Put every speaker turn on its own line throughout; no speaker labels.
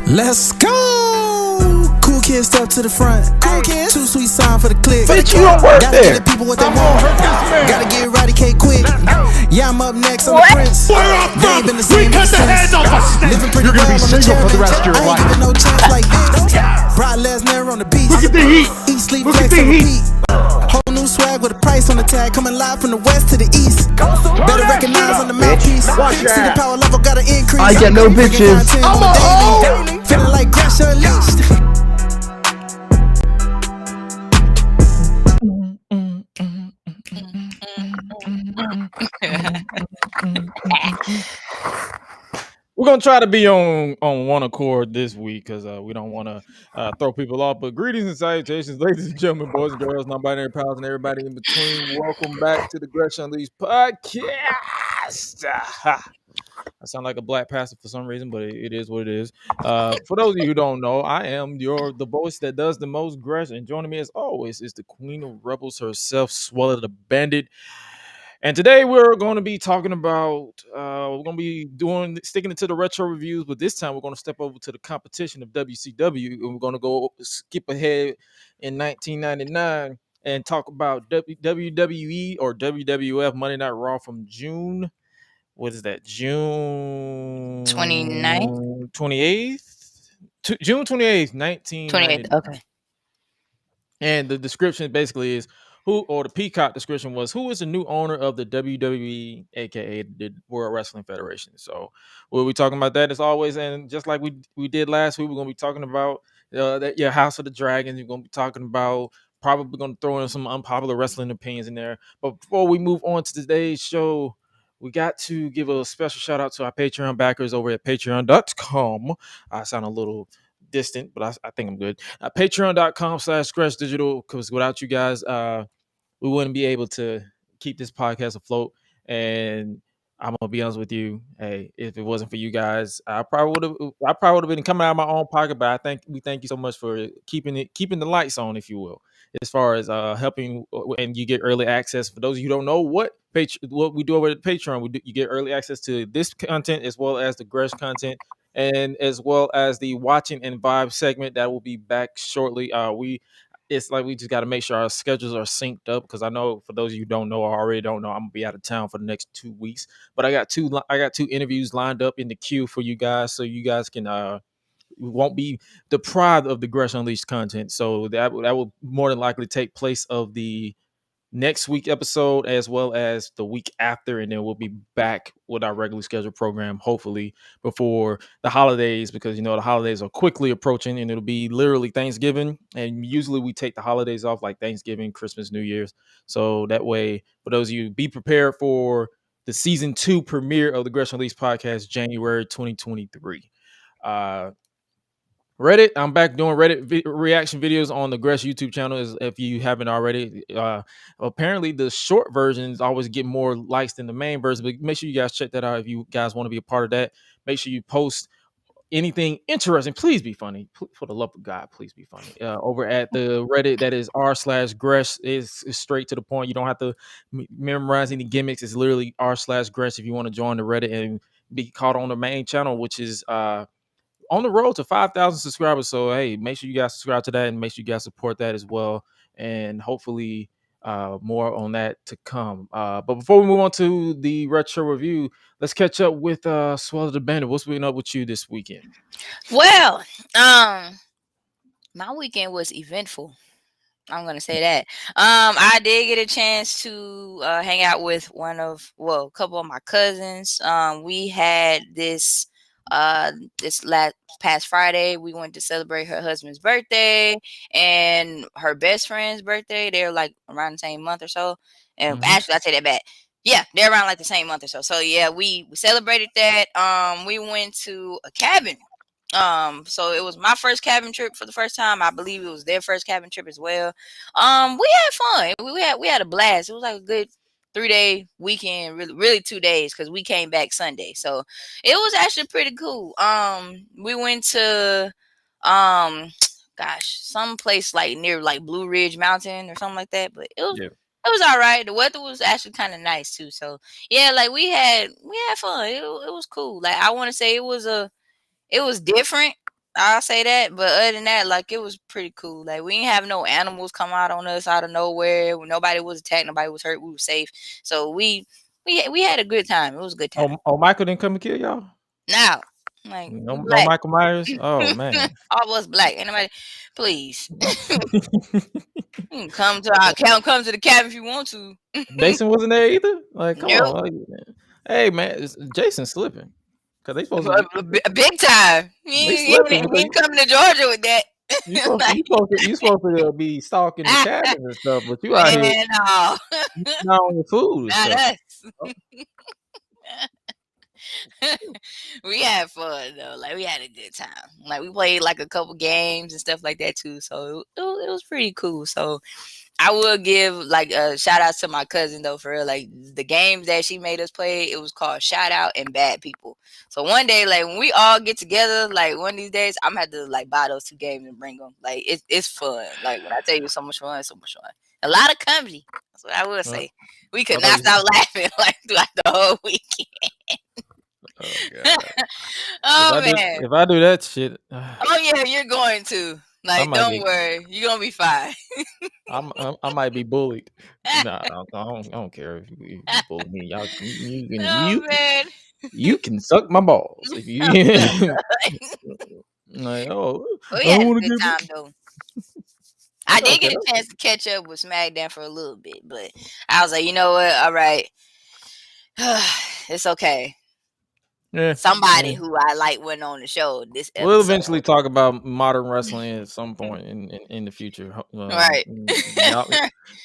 Let's go! Cool kids step to the front. Cool kids. Too sweet sign for the click.
Bitch, you don't work
Gotta
there.
get the people what they want. Gotta get eradicate quick. Yeah, I'm up next. I'm the prince. They ain't been the same ever since. Living pretty well on the
single for the rest of your
I ain't
life.
giving no chance like this. Brock Lesnar on the beach.
Look at the heat.
Eat, sleep,
Look
flex,
at the
and
heat.
repeat. Whole new swag with a price on the tag. Coming live from the west to the east. Better recognize on the mouthpiece.
Watch your
See the
ass.
power level gotta increase.
I get no bitches.
I'm a hoe. Feeling like Gresh Unleashed.
We're gonna try to be on one accord this week because we don't want to throw people off. But greetings and salutations, ladies and gentlemen, boys and girls, non-binary pals, and everybody in between. Welcome back to the Gresh Unleashed podcast. I sound like a black pastor for some reason, but it is what it is. For those of you who don't know, I am the voice that does the most Gresh, and joining me as always is the Queen of Rebels herself, Suela the Bandit. And today we're going to be talking about we're going to be sticking to the retro reviews, but this time we're going to step over to the competition of WCW, and we're going to go skip ahead in 1999 and talk about WWE or WWF Monday Night Raw from June. What is that? June
29th?
28th? June 28th, 1999.
28th. Okay.
And the description basically is the Peacock description was, who is the new owner of the WWE, aka the World Wrestling Federation? So we'll be talking about that as always. And just like we did last week, we're going to be talking about House of the Dragons. We're going to be talking about, probably going to throw in some unpopular wrestling opinions in there. But before we move on to today's show, we got to give a special shout out to our Patreon backers over at patreon.com. I sound a little distant, but I think I'm good. Patreon.com/Gresh Digital, because without you guys, we wouldn't be able to keep this podcast afloat. And I'm gonna be honest with you, hey, if it wasn't for you guys, I probably would have been coming out of my own pocket. But we thank you so much for keeping the lights on, if you will, as far as helping, and you get early access. For those of you who don't know what we do over at Patreon, you get early access to this content as well as the Gresh content, and as well as the watching and vibe segment that will be back shortly. It's like we just got to make sure our schedules are synced up, because I know for those of you who don't know or already don't know, I'm gonna be out of town for the next 2 weeks. But I got two interviews lined up in the queue for you guys, so you guys can won't be deprived of the Gresh Unleashed content. So that will more than likely take place of the next week episode as well as the week after, and then we'll be back with our regularly scheduled program hopefully before the holidays, because the holidays are quickly approaching, and it'll be literally Thanksgiving, and usually we take the holidays off, like Thanksgiving, Christmas, New Year's. So that way, for those of you, be prepared for the season 2 premiere of the Gresh Unleashed podcast, January 2023. Reddit, I'm back doing Reddit reaction videos on the Gresh YouTube channel. If you haven't already, apparently the short versions always get more likes than the main version. But make sure you guys check that out if you guys want to be a part of that. Make sure you post anything interesting. Please be funny. For the love of God, please be funny. Over at the Reddit, that is r/Gresh. Is straight to the point. You don't have to memorize any gimmicks. It's literally r/Gresh if you want to join the Reddit and be caught on the main channel, which is on the road to 5,000 subscribers. So hey, make sure you guys subscribe to that, and make sure you guys support that as well. And hopefully more on that to come. But before we move on to the retro review, let's catch up with Suela the Bandit. What's been up with you this weekend?
Well, my weekend was eventful. I'm gonna say that. I did get a chance to hang out with a couple of my cousins. We had this past Friday. We went to celebrate her husband's birthday and her best friend's birthday. They're like around the same month or so. And actually, I take that back. Yeah, they're around like the same month or so. So yeah, we celebrated that. We went to a cabin. So it was my first cabin trip for the first time. I believe it was their first cabin trip as well. We had fun. We had a blast. It was like a good 3-day weekend, really 2 days, because we came back Sunday. So it was actually pretty cool. We went to some place like near like Blue Ridge Mountain or something like that. But it was all right. The weather was actually kind of nice too. So yeah, like we had fun. It was cool. Like I want to say it was different. I'll say that. But other than that, like it was pretty cool. Like we didn't have no animals come out on us out of nowhere. Nobody was attacked. Nobody was hurt. We were safe. So we had a good time. It was a good time.
Oh, Michael didn't come and kill y'all.
Now, like we
No
black.
Michael Myers. Oh man.
All of us black. Ain't nobody. Please. You can come to the cabin if you want to.
Jason wasn't there either. Like, come
Nope.
on. Like, hey man, Jason's slipping. Cause they supposed to be,
Big time.
they
He
slipping.
ain't coming to Georgia with that.
You supposed to be stalking the cabins and stuff, but you out here
Man, no.
not on your food and
Not
stuff.
us. We had fun though. Like we had a good time. Like we played like a couple games and stuff like that too. So it was pretty cool. So I will give like a shout out to my cousin though, for real. Like the games that she made us play, it was called Shout Out and Bad People. So one day, like when we all get together, like one of these days, I'm gonna have to like buy those 2 games and bring them. Like it's fun. Like when I tell you it's so much fun, it's so much fun. A lot of company. That's what I will say. We could not stop laughing like throughout the whole weekend.
Oh god.
Oh man.
If I do that shit,
Oh yeah, you're going to. Like, don't worry, you're gonna be fine.
I might be bullied. Nah, I don't care if you bully me. Y'all, you can suck my balls if you. Like,
we had a good time though. I did get a chance to catch up with SmackDown for a little bit, but I was like, you know what? All right, it's okay.
Yeah,
somebody who I like went on the show this episode.
We'll eventually talk about modern wrestling at some point in the future.
Right.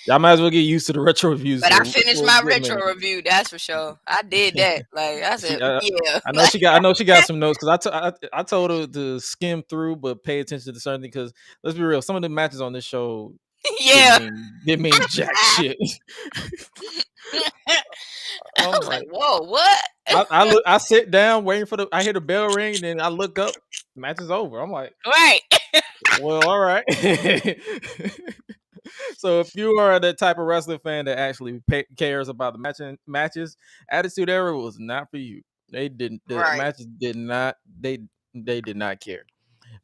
Y'all might as well get used to the retro reviews.
But I finished my retro review, that's for sure. I did that. Like I said, yeah.
I know she got some notes because I told her to skim through but pay attention to certain things because let's be real, some of the matches on this show didn't mean jack shit.
I was like, whoa, what?
I sit down waiting for I hear the bell ring, and then I look up, match is over. I'm like,
right.
Well, all right. So if you are the type of wrestling fan that actually cares about the matches, Attitude Era was not for you. They didn't. The matches did not. They did not care.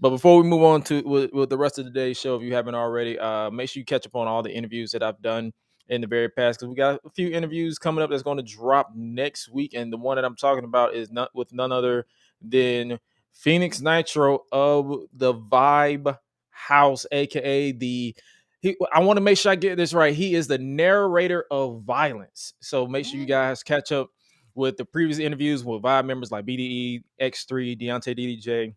But before we move on to with the rest of today's show, if you haven't already, make sure you catch up on all the interviews that I've done in the very past, because we got a few interviews coming up that's going to drop next week, and the one that I'm talking about is none other than Phoenix Nitro of the Vibe House, aka I want to make sure I get this right. He is the narrator of Violence. So make sure you guys catch up with the previous interviews with Vibe members like BDE, X3, Deontay DDJ,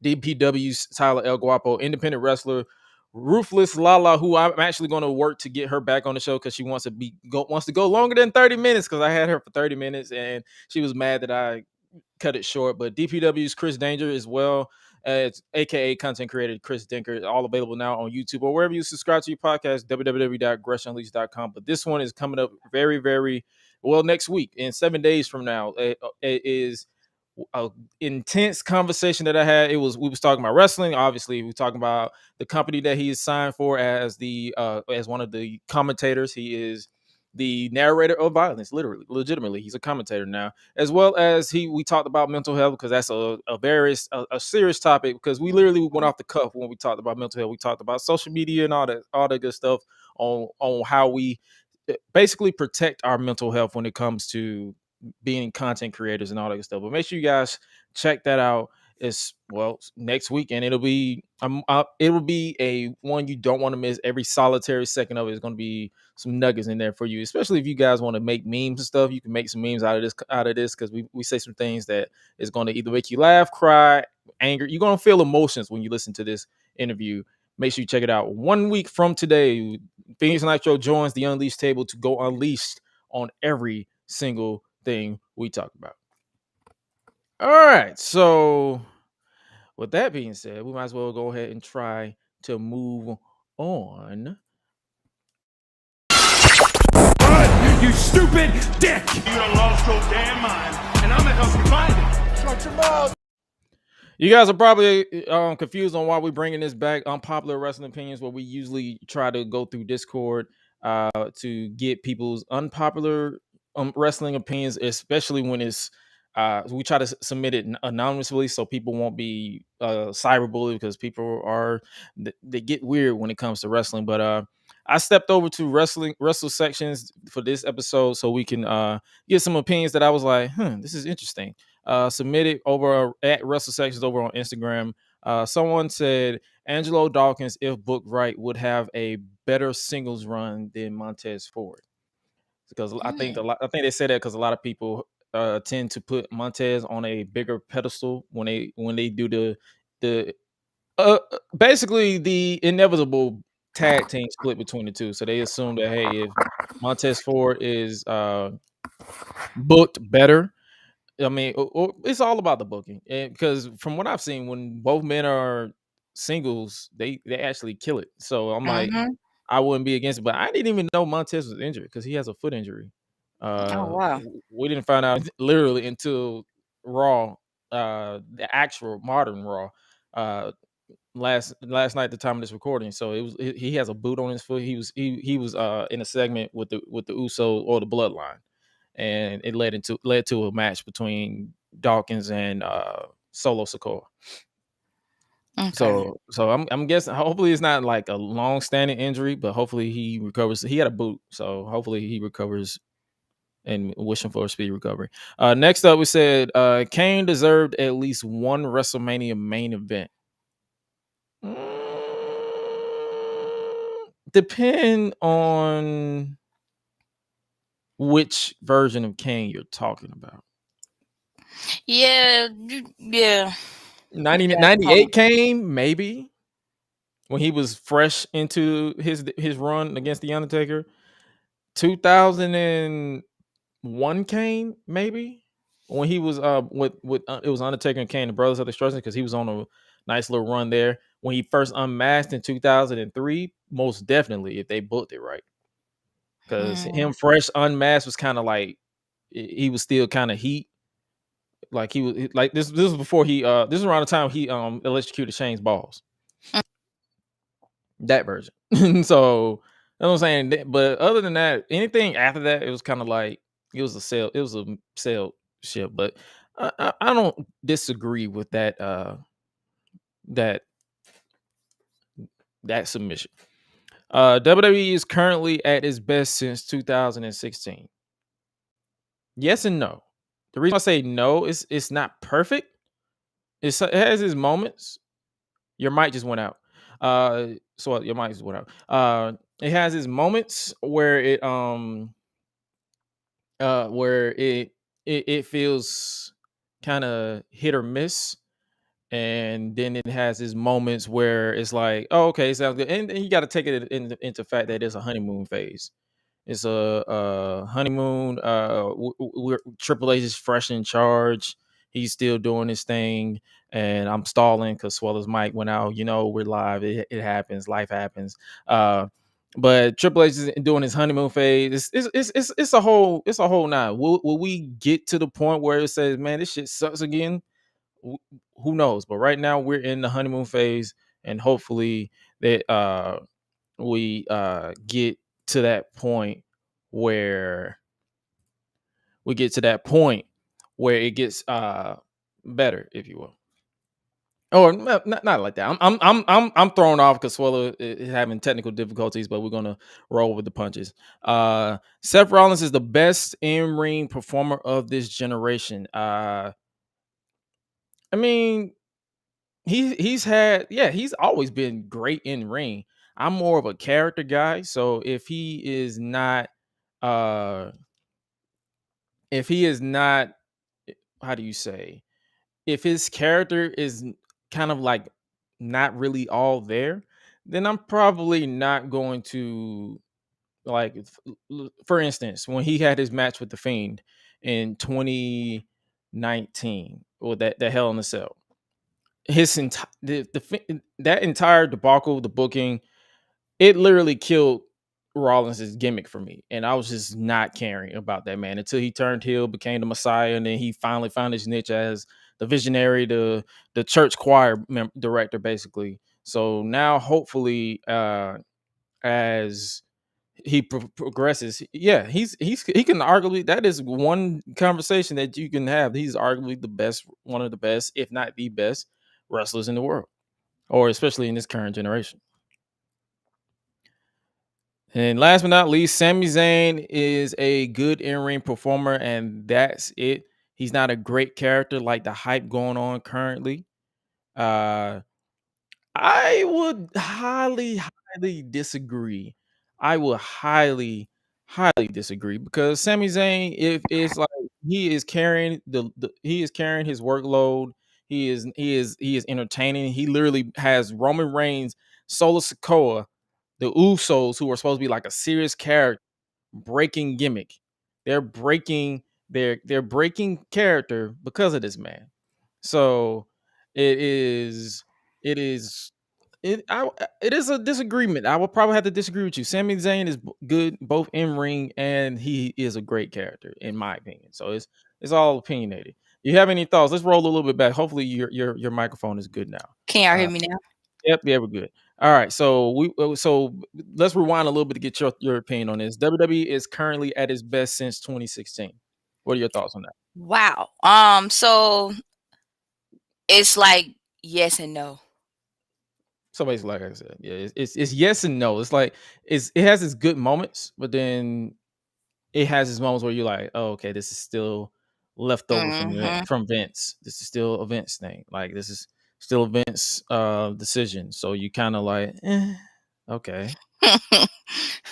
DPW's Tyler El Guapo, independent wrestler Ruthless Lala, who I'm actually going to work to get her back on the show because she wants to go longer than 30 minutes because I had her for 30 minutes and she was mad that I cut it short. But DPW's Chris Danger as well, it's aka content creator Chris Dinker, all available now on YouTube or wherever you subscribe to your podcast, www.GreshUnleashed.com. But this one is coming up very, very well next week, in 7 days from now. It is a intense conversation that I had. We was talking about wrestling. Obviously, we were talking about the company that he is signed for as as one of the commentators. He is the narrator of Violence, legitimately. He's a commentator now, as well as we talked about mental health, because that's a serious topic, because we literally went off the cuff when we talked about mental health. We talked about social media and all that good stuff on how we basically protect our mental health when it comes to being content creators and all that stuff. But make sure you guys check that out. It's next week, and it'll be a one you don't want to miss. Every solitary second of it is going to be some nuggets in there for you, especially if you guys want to make memes and stuff. You can make some memes out of this because we say some things that is going to either make you laugh, cry, anger. You're going to feel emotions when you listen to this interview. Make sure you check it out. 1 week from today, Phoenix Nitro joins the Unleashed table to go unleashed on every single thing we talk about. All right, so with that being said, we might as well go ahead and try to move on.
You stupid dick! You done lost your damn mind, and I'm gonna help you find it. Shut your mouth.
You guys are probably confused on why we're bringing this back. Unpopular wrestling opinions, where we usually try to go through Discord to get people's unpopular wrestling opinions, especially when it's We try to submit it anonymously so people won't be cyberbullied, because people they get weird when it comes to wrestling. But I stepped over to wrestle sections for this episode so we can get some opinions that I was like, this is interesting. Submitted over at wrestle sections over on Instagram. Someone said Angelo Dawkins, if booked right, would have a better singles run than Montez Ford. Because I think they said that because a lot of people tend to put Montez on a bigger pedestal when they do the basically the inevitable tag team split between the two. So they assume that, hey, if Montez Ford is booked better, I mean, it's all about the booking. And because from what I've seen, when both men are singles, they actually kill it. So I'm like,
Mm-hmm.
I wouldn't be against it, but I didn't even know Montez was injured because he has a foot injury.
Oh wow.
We didn't find out literally until Raw, the actual modern Raw, last night at the time of this recording. So he has a boot on his foot. He was in a segment with the Uso or the Bloodline, and it led to a match between Dawkins and Solo Sikoa.
Okay.
So I'm guessing hopefully it's not like a long standing injury, but hopefully he recovers. He had a boot, so hopefully he recovers, and wishing for a speedy recovery. Next up, we said Kane deserved at least one WrestleMania main event. Depend on which version of Kane you're talking about.
Yeah.
98 Kane, maybe, when he was fresh into his run against the Undertaker. 2001 Kane, maybe, when he was with it was Undertaker and Kane, the Brothers of Destruction, because he was on a nice little run there when he first unmasked in 2003. Most definitely, if they booked it right, because him fresh unmasked was kind of like he was still kind of heat. Like he was like this was before he this is around the time he electrocuted Shane's balls. That version. So you know what I'm saying. But other than that, anything after that, it was kind of like it was a sale ship. But I don't disagree with that that submission. WWE is currently at its best since 2016. Yes and no. The reason I say no is it's not perfect. It has its moments. Your mic just went out. So your mic just went out. It has its moments where it feels kind of hit or miss, and then it has its moments where it's like, oh, okay, sounds good, and you got to take it into fact that it's a honeymoon phase. It's a honeymoon. Triple H is fresh in charge. He's still doing his thing, and I'm stalling because Sweller's mic went out. We're live. It happens. Life happens. But Triple H is doing his honeymoon phase. It's a whole nine. Will we get to the point where it says, man, this shit sucks again? Who knows? But right now we're in the honeymoon phase, and hopefully that we get to that point where it gets better, if you will. Or not like that. I'm thrown off because Swella is having technical difficulties, but we're gonna roll with the punches. Seth Rollins is the best in-ring performer of this generation. I mean, he's always been great in ring. I'm more of a character guy, so if he is not, how do you say, if his character is kind of like not really all there, then I'm probably not going to like. For instance, when he had his match with the Fiend in 2019, or that Hell in a Cell, that entire debacle, the booking, it literally killed Rollins' gimmick for me, and I was just not caring about that man until he turned heel, became the Messiah, and then he finally found his niche as the visionary, the church choir director, basically. So now, hopefully, as he progresses. Yeah, he can arguably, that is one conversation that you can have. He's arguably the best, one of the best, if not the best wrestlers in the world, or especially in this current generation. And last but not least, Sami Zayn is a good in-ring performer, and that's it. He's not a great character like the hype going on currently. I would highly disagree. I would highly disagree, because Sami Zayn, if it's like he is carrying he is carrying his workload. He is entertaining. He literally has Roman Reigns, Solo Sikoa, the Usos, who are supposed to be like a serious character, breaking gimmick. They're breaking they're breaking character because of this man. So it is it is it is a disagreement. I will probably have to disagree with you. Sami Zayn is good both in ring, and he is a great character in my opinion. So it's all opinionated. You have any thoughts? Let's roll a little bit back. Hopefully your microphone is good now.
Can y'all
Uh,
hear me now?
yep, yeah, we're good. All right, so let's rewind a little bit to get your opinion on this. WWE is currently at its best since 2016. What are your thoughts on that?
Wow. So it's like yes and no.
So basically, like I said, yeah, it's yes and no. It's like it has its good moments, but then it has its moments where you're like, oh, okay, this is still left over
Mm-hmm.
from Vince. This is still a Vince thing. Like this is still a Vince decision. So you kind of like, okay.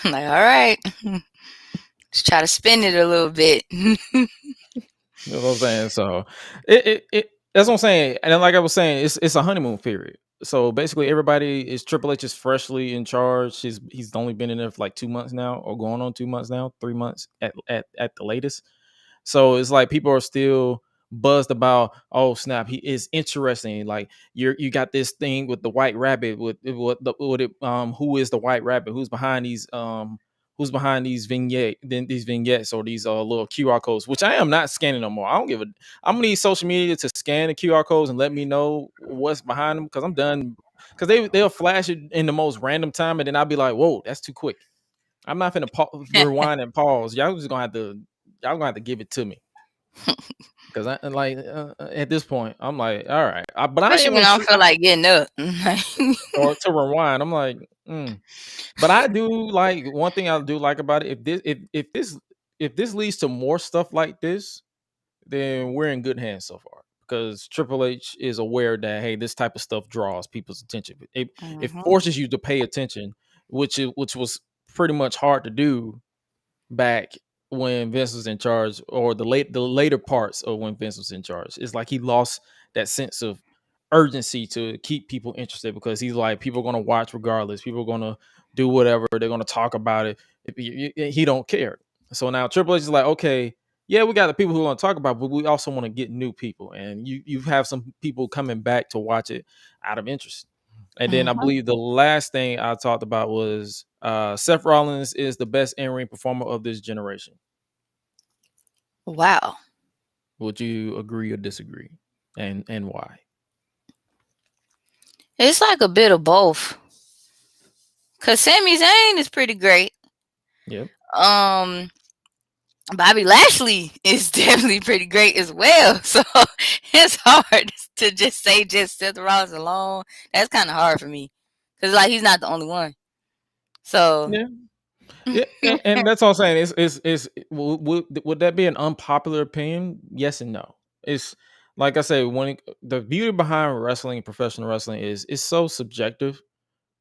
Like, all right. Let's try to spin it a little bit.
You know what I'm saying? So it that's what I'm saying. And then, like I was saying, it's a honeymoon period. So basically, everybody is Triple H is freshly in charge. He's only been in there for like 2 months now, or going on 2 months now, 3 months at the latest. So it's like people are still buzzed about, oh snap, he is interesting. Like you got this thing with the white rabbit, with who is the white rabbit? Who's behind these vignettes or these little QR codes, which I am not scanning no more. I don't give a I'm gonna need social media to scan the QR codes and let me know what's behind them, because I'm done. Because they'll flash it in the most random time, and then I'll be like, whoa, that's too quick. I'm not finna rewind and pause. Y'all gonna have to give it to me, because I like at this point I'm like, all right, but I
Especially
am
when I don't feel like getting up.
or to rewind. I'm like, but I do like one thing I do like about it. If this leads to more stuff like this, then we're in good hands so far, because Triple H is aware that, hey, this type of stuff draws people's attention. It
Mm-hmm.
forces you to pay attention, which was pretty much hard to do back when Vince was in charge, or the later parts of when Vince was in charge. It's like he lost that sense of urgency to keep people interested, because he's like, people are going to watch regardless. People are going to do whatever. They're going to talk about it. He don't care. So now Triple H is like, okay, yeah, we got the people who want to talk about it, but we also want to get new people, and you have some people coming back to watch it out of interest. And then I
Mm-hmm.
believe the last thing I talked about was Seth Rollins is the best in-ring performer of this generation.
Wow.
Would you agree or disagree? And why?
It's like a bit of both. Cause Sami Zayn is pretty great.
Yep.
Bobby Lashley is definitely pretty great as well. So it's hard to just say just Seth Rollins alone. That's kind of hard for me, cause like he's not the only one. So
Yeah. Yeah, and that's all I'm saying. Would that be an unpopular opinion? Yes and no. It's like I say, the beauty behind wrestling, professional wrestling, is it's so subjective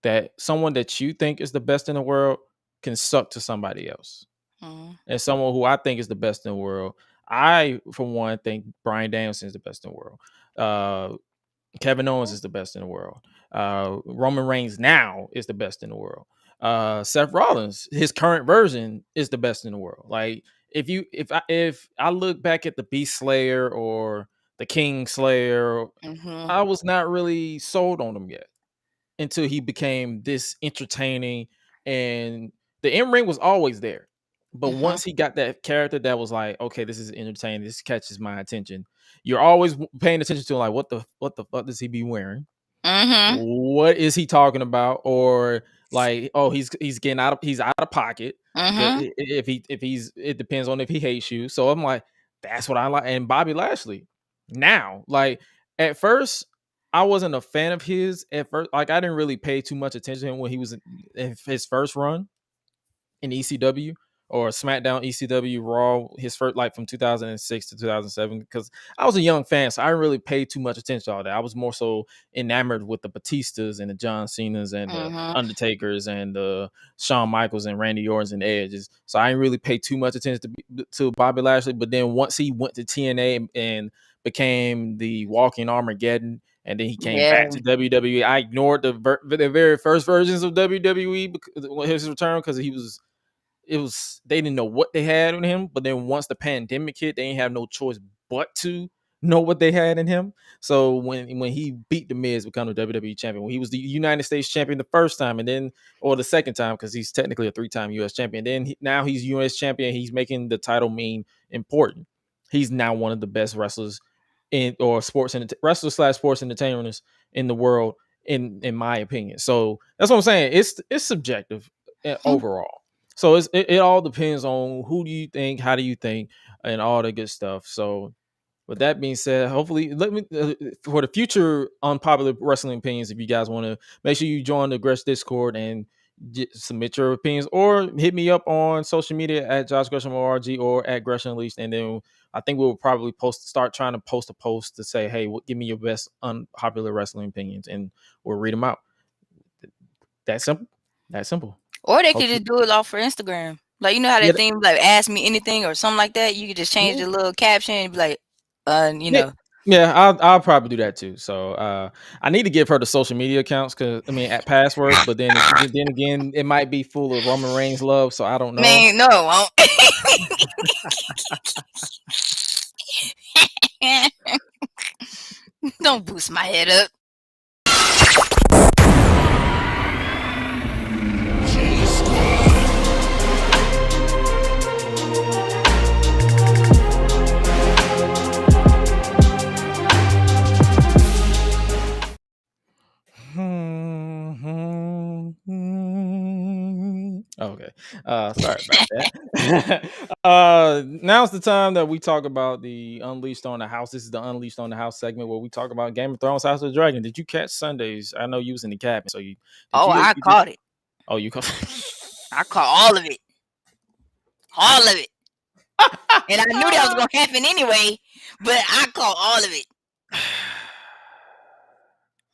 that someone that you think is the best in the world can suck to somebody else.
Mhm.
And someone who I think is the best in the world, I for one think Bryan Danielson is the best in the world. Kevin Owens is the best in the world. Roman Reigns now is the best in the world. Seth Rollins, his current version, is the best in the world. Like if I look back at the Beast Slayer or the King Slayer,
Mhm.
I was not really sold on him yet until he became this entertaining, and the in ring was always there. But
Mhm.
once he got that character that was like, okay, this is entertaining, this catches my attention. You're always paying attention to, like, what the fuck does he be wearing? What is he talking about? Or like, oh, he's out of pocket. If he's, it depends on if he hates you. So I'm like, that's what I like. And Bobby Lashley, now, like at first, I wasn't a fan of his at first. Like I didn't really pay too much attention to him when he was in his first run in ECW or SmackDown, ECW, Raw, his first, like from 2006 to 2007, because I was a young fan, so I didn't really pay too much attention to all that. I was more so enamored with the Batistas and the John Cenas and the Undertakers and the Shawn Michaels and Randy Ortons and Edges. So I didn't really pay too much attention to Bobby Lashley. But then once he went to TNA and became the Walking Armageddon, and then he came back to WWE, I ignored the very first versions of WWE his return, because they didn't know what they had in him. But then once the pandemic hit, they didn't have no choice but to know what they had in him. So when he beat the Miz, become the WWE champion, when he was the United States champion the first time, and then, or the second time, because he's technically a 3-time US champion, then now he's US champion, he's making the title mean important. He's now one of the best wrestlers wrestlers / sports entertainers in the world, in my opinion. So that's what I'm saying. It's subjective overall. So it all depends on who do you think, how do you think, and all the good stuff. So with that being said, hopefully, let me for the future unpopular wrestling opinions, if you guys want to, make sure you join the Gresh Discord and submit your opinions, or hit me up on social media at Josh Gresham ORG or at Gresh Unleashed, and then I think we'll probably start trying to post a post to say, hey, give me your best unpopular wrestling opinions, and we'll read them out. That simple.
Or they could just do it off for Instagram. Like, you know how that thing, like, ask me anything or something like that? You could just change the little caption and be like, you know.
Yeah, I'll probably do that too. So I need to give her the social media accounts, at passwords, but then again, it might be full of Roman Reigns love, so I don't know.
Man, no, it won't. Don't boost my head up.
Okay. Sorry about that. Now's the time that we talk about the Unleashed on the House. This is the Unleashed on the House segment where we talk about Game of Thrones, House of the Dragon. Did you catch Sundays? I know you was in the cabin, so
I caught it.
Oh, you caught
I caught all of it. All of it. And I knew that was gonna happen anyway, but I caught all of it.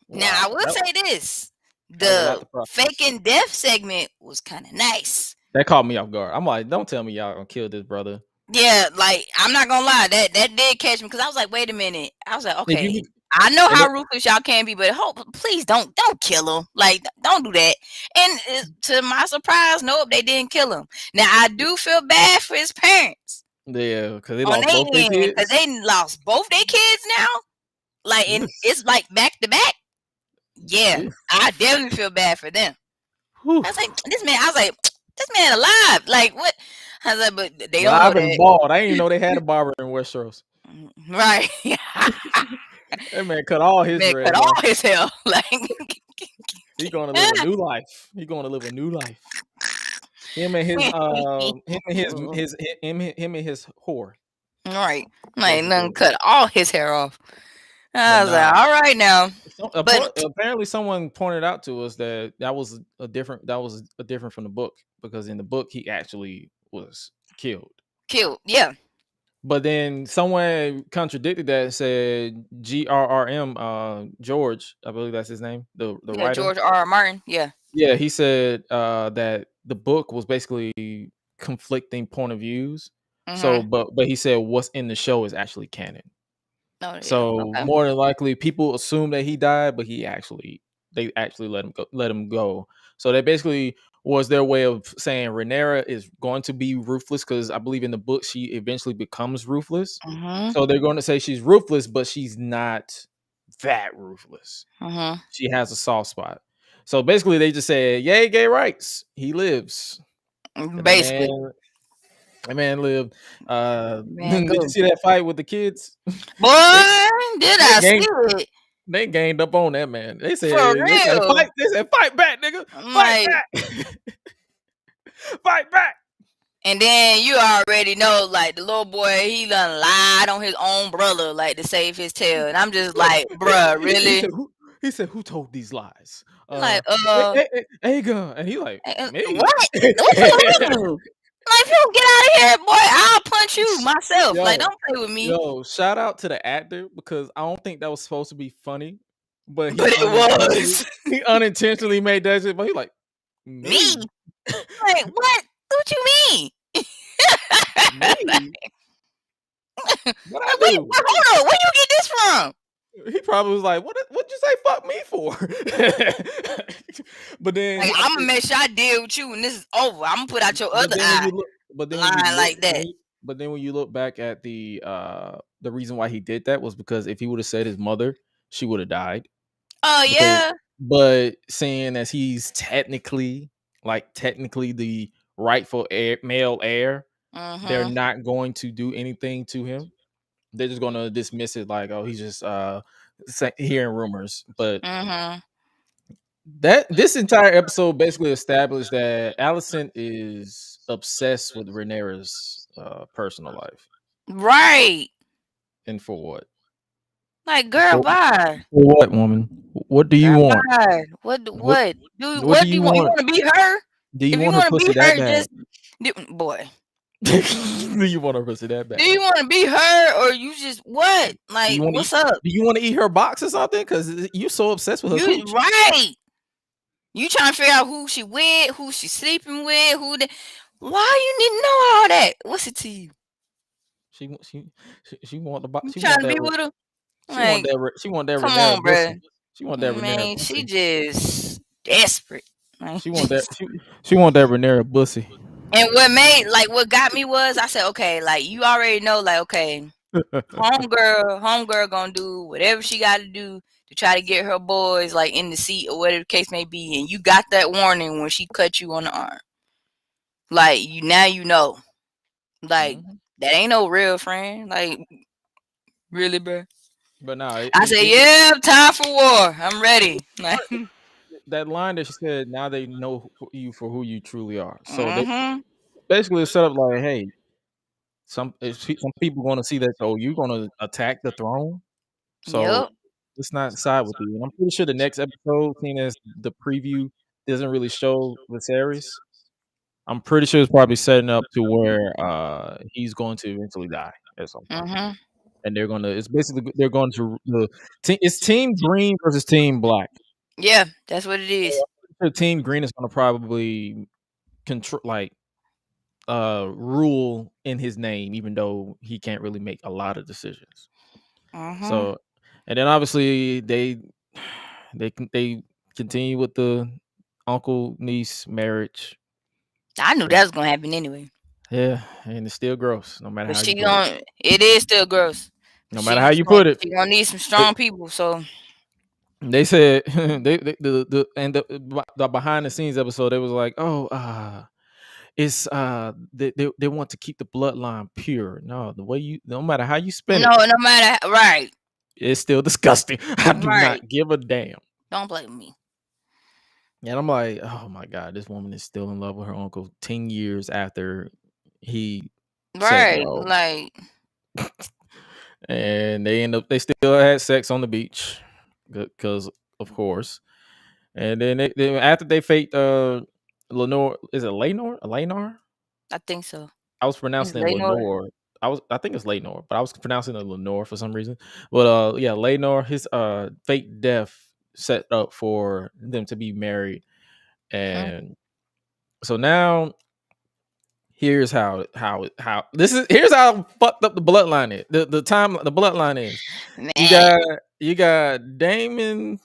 Wow. Now I will say this. The faking death segment was kind of nice.
That caught me off guard. I'm like, don't tell me y'all gonna kill this brother.
Yeah, like, I'm not gonna lie, that did catch me, because I was like, wait a minute. I was like, okay, I know how ruthless y'all can be, but please don't kill him. Like, don't do that. And to my surprise, nope, they didn't kill him. Now I do feel bad for his parents.
Yeah, because they lost both their kids.
Because they lost both their kids now. Like, and it's like back to back. Yeah, I definitely feel bad for them. I was like, this man alive. Like, what? I was like, but they don't know that.
Bald. I didn't even know they had a barber in Westeros.
Right.
That man cut all his hair.
Cut all his hair. Like,
he's gonna live a new life. He's gonna live a new life. Him and his whore.
Right. Like, none cut all his hair off. I was like, all right now.
But apparently someone pointed out to us that was a different from the book, because in the book he actually was killed,
yeah.
But then someone contradicted that and said GRRM, George, I believe that's his name, the writer,
George R.R. Martin. Yeah,
he said that the book was basically conflicting point of views. So but he said what's in the show is actually canon. So more than likely, people assume that he died, but they actually let him go. So that basically was their way of saying Rhaenyra is going to be ruthless, because I believe in the book she eventually becomes ruthless. So they're going to say she's ruthless, but she's not that ruthless. She has a soft spot. So basically, they just said, "Yay, gay rights! He lives."
Basically.
That man lived. Did you see that fight with the kids?
Boy, did I see it?
They gained up on that man. They said,
For real.
fight. They said, fight back, nigga.
I'm
Fight
like,
back. Fight back.
and then you already know, like, the little boy, he done lied on his own brother, like, to save his tail. And I'm just like, bruh, really?
He said, who told these lies?
Like,
Hey, gun. And he like, me?
what? What you mean? Like, if you don't get out of here, boy, I'll punch you myself. Like, don't play with me.
Yo, shout out to the actor, because I don't think that was supposed to be funny, but
But it was.
He unintentionally made that shit. But he like,
Me? Like, what? What you mean?
Me? What I
Wait,
do?
hold on. Where you get this from?
He probably was like, "What'd you say? Fuck me for?" But then,
Like, I'm gonna make sure I deal with you, and this is over. I'm gonna put out your other eye.
But then when you look back at the reason why he did that was because if he would have said his mother, she would have died.
Oh yeah.
But seeing as he's technically the rightful male heir, they're not going to do anything to him. They're just gonna dismiss it like, oh, he's just hearing rumors. But this entire episode basically established that Allison is obsessed with Rhaenyra's personal life.
Right.
And for what?
Like, girl, bye.
For what, woman? What do you want?
Bye. What do you want? You want to be her?
Do you want to pussy that bad?
Boy.
Do you want to pussy that bad?
Do you want to be her, or you just what? Like, what's up?
Do you want to eat her box or something? Because you're so obsessed with her.
Right. You trying to figure out who she with, who she sleeping with, why you need to know all that? What's it to you?
She want the box.
She trying to be with her.
She want that.
Come on, bro.
She want that.
Man, she just desperate.
She want that. She want that Rhaenyra bussy.
And what got me was I said, okay, like you already know, like, okay, homegirl gonna do whatever she got to do to try to get her boys like in the seat or whatever the case may be, and you got that warning when she cut you on the arm. Like you know, like that ain't no real friend, like really, bro.
But no,
I said, yeah, time for war. I'm ready. Like
that line that she said, now they know you for who you truly are. So basically it's set up like, hey, some people going to see that, oh, you're going to attack the throne, so let's not side with you. And I'm pretty sure the next episode, seeing as the preview doesn't really show Viserys, I'm pretty sure it's probably setting up to where he's going to eventually die at some point. And they're going to it's Team Green versus Team Black.
Yeah, that's what it is.
So Team Green is going to probably control, like, rule in his name, even though he can't really make a lot of decisions. So, and then obviously they continue with the uncle niece marriage.
I knew that was gonna happen anyway.
Yeah, and it's still gross, no matter how you put it.
It is still gross.
No matter how you put it,
she's gonna need some strong people. So
they said the behind the scenes episode, they was like, oh, it's they want to keep the bloodline pure. No, the way no matter how you spin it,
no matter, right,
it's still disgusting. I do not give a damn.
Don't blame me.
And I'm like, oh my God, this woman is still in love with her uncle 10 years after he said no.
Like,
and they still had sex on the beach, because of course. And then they after they faked Lenore, is it Lenore? I
think so.
I was pronouncing it Lenore. I think it's Lenore, but I was pronouncing it Lenore for some reason. But yeah, Lenore, his fake death set up for them to be married. And so now here's how here's how fucked up the bloodline is. The bloodline is. Man. You got Damon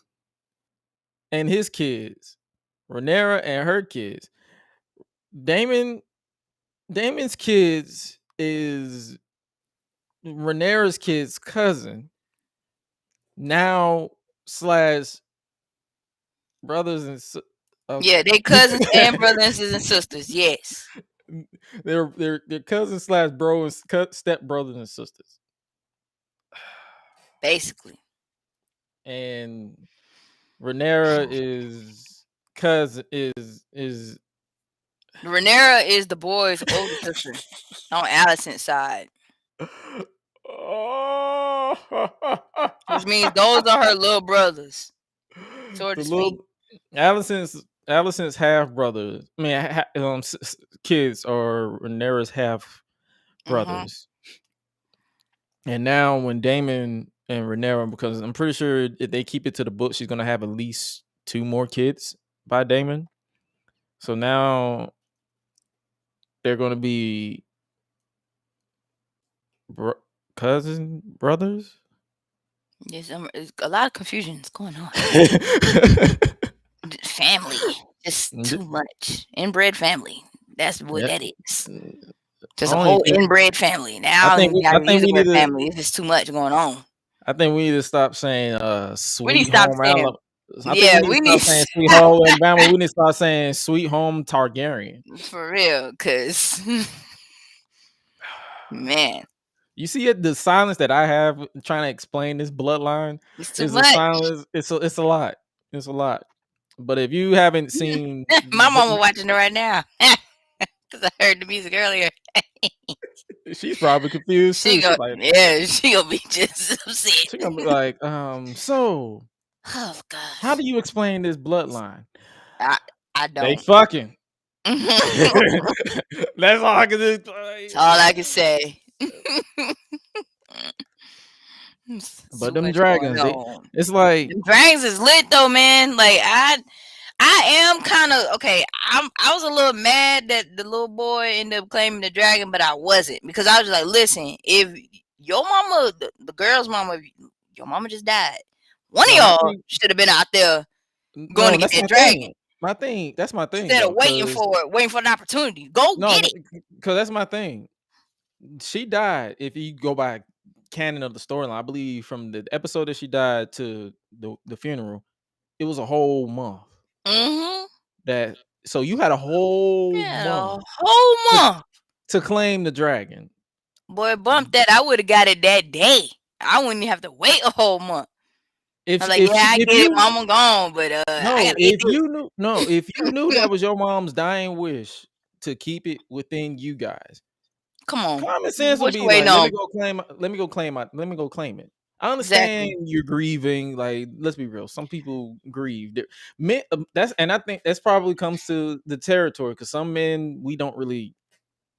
and his kids, Rhaenyra and her kids. Damon's kids is Rhaenyra's kid's cousin. Now / brothers and
yeah, they cousins and brothers and sisters. Yes,
they're cousins / bro and step brothers and sisters.
Basically,
and Rhaenyra is
Rhaenyra is the boy's older sister on Allison's side, which means those are her little brothers, so to speak.
Allison's half brothers. I mean, kids are Rhaenyra's half brothers. And now when Damon and Rhaenyra, because I'm pretty sure if they keep it to the book, she's gonna have at least 2 more kids by Damon. So now they're gonna be brothers.
Yes, a lot of confusion is going on. Family, just too much. Inbred family. That's what that is. Just a whole inbred family. Now I think we need to family. It's just too much going on.
I think we need to stop saying sweet
we need to stop
home
saying,
Alabama. We need to stop saying sweet home Alabama. We need to start saying sweet home Targaryen.
For real, cause man.
You see it, the silence that I have trying to explain this bloodline.
It's too much.
Silence. It's a lot. It's a lot. But if you haven't seen,
my mama watching it right now because I heard the music earlier.
She's probably confused.
She gonna be just upset.
She's gonna be like, so,
oh god,
how do you explain this bloodline?
I don't.
They fucking. That's all I can do.
That's all I can say.
But them dragons, it's like
them dragons is lit though, man. Like I am kind of okay. I was a little mad that the little boy ended up claiming the dragon, but I wasn't, because I was just like, listen, if your mama, the girl's mama, your mama just died, one of y'all should have been out there going to get that dragon.
That's my thing.
Instead of waiting for an opportunity, go get it.
Because that's my thing. She died. If you go by canon of the storyline, I believe from the episode that she died to the funeral, it was a whole month. So you had a whole month to claim the dragon.
Boy, bump that! I would have got it that day. I wouldn't have to wait a whole month. I get it, mama gone, but
if you knew that was your mom's dying wish to keep it within you guys.
Come on,
common sense would be like, let me go claim it. I understand you're grieving. Like, let's be real. Some people grieve. I think that's probably comes to the territory, because some men, we don't really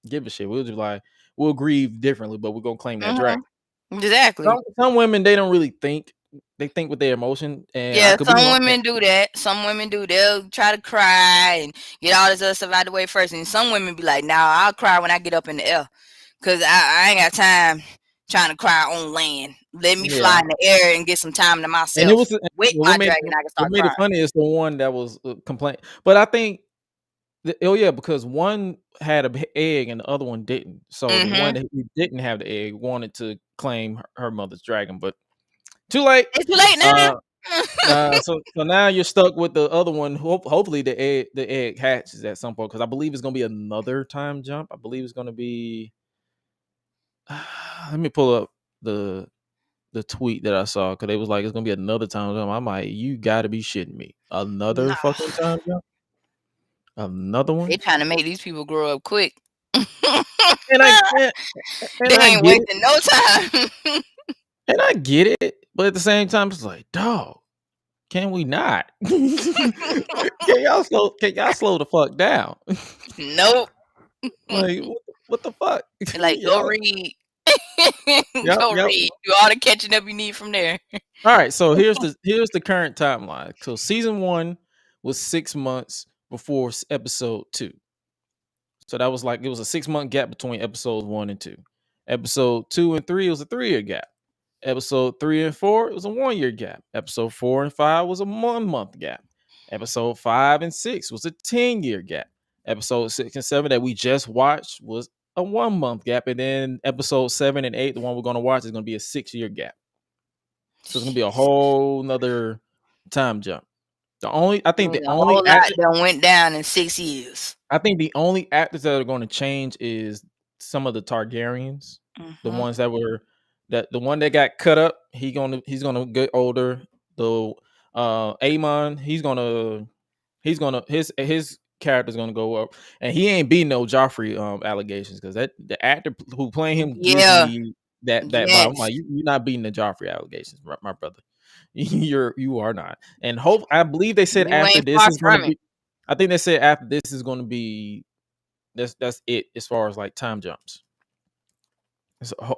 give a shit. We'll just like, we'll grieve differently, but we're gonna claim that dragon.
Exactly.
Some women, they don't really think. They think with their emotion. And
some women do that. Some women do. They'll try to cry and get all this other stuff out of the way first. And some women be like, "Nah, I'll cry when I get up in the air, because I ain't got time trying to cry on land. Let me fly in the air and get some time to myself. And it was my dragon. I can start crying."
The funniest, the one that was complaining. But I think, because one had an egg and the other one didn't. So the one that didn't have the egg wanted to claim her mother's dragon, but too late.
It's too late now.
So now you're stuck with the other one. Hopefully the egg hatches at some point, because I believe it's gonna be another time jump. I believe it's gonna be. Let me pull up the tweet that I saw, because it was like, it's gonna be another time jump. I'm like, you gotta be shitting me! Another fucking time jump? Another one?
They trying to make these people grow up quick.
And they
ain't wasting no time.
And I get it, but at the same time, it's like, dog, can we not? Can y'all slow the fuck down?
Nope.
Like, what the fuck?
Like, go read. Read. Do all the catching up you need from there.
All right, so here's the current timeline. So season 1 was 6 months before episode 2. So that was like, it was a 6-month gap between episodes 1 and 2. Episode 2 and 3, it was a 3-year gap. Episode 3 and 4, it was a 1-year gap. Episode 4 and 5 was a 1-month gap. Episode 5 and 6 was a 10-year gap. Episode 6 and 7 that we just watched was a 1-month gap. And then episode 7 and 8, the one we're going to watch, is going to be a 6-year gap. So it's going to be a whole nother time jump. The only actor
that went down in 6 years.
I think the only actors that are going to change is some of the Targaryens, the ones that were. That the one that got cut up, he's gonna get older. the Amon, his character's gonna go up, and he ain't beating no Joffrey allegations because that the actor who playing him gives
Yeah.
me that vibe. I'm
Yes.
like, you're not beating the Joffrey allegations, my brother. You are not. And I believe they said
You
after
ain't
this
far
is gonna
from it.
be. I think they said after this is gonna be. That's it as far as like time jumps.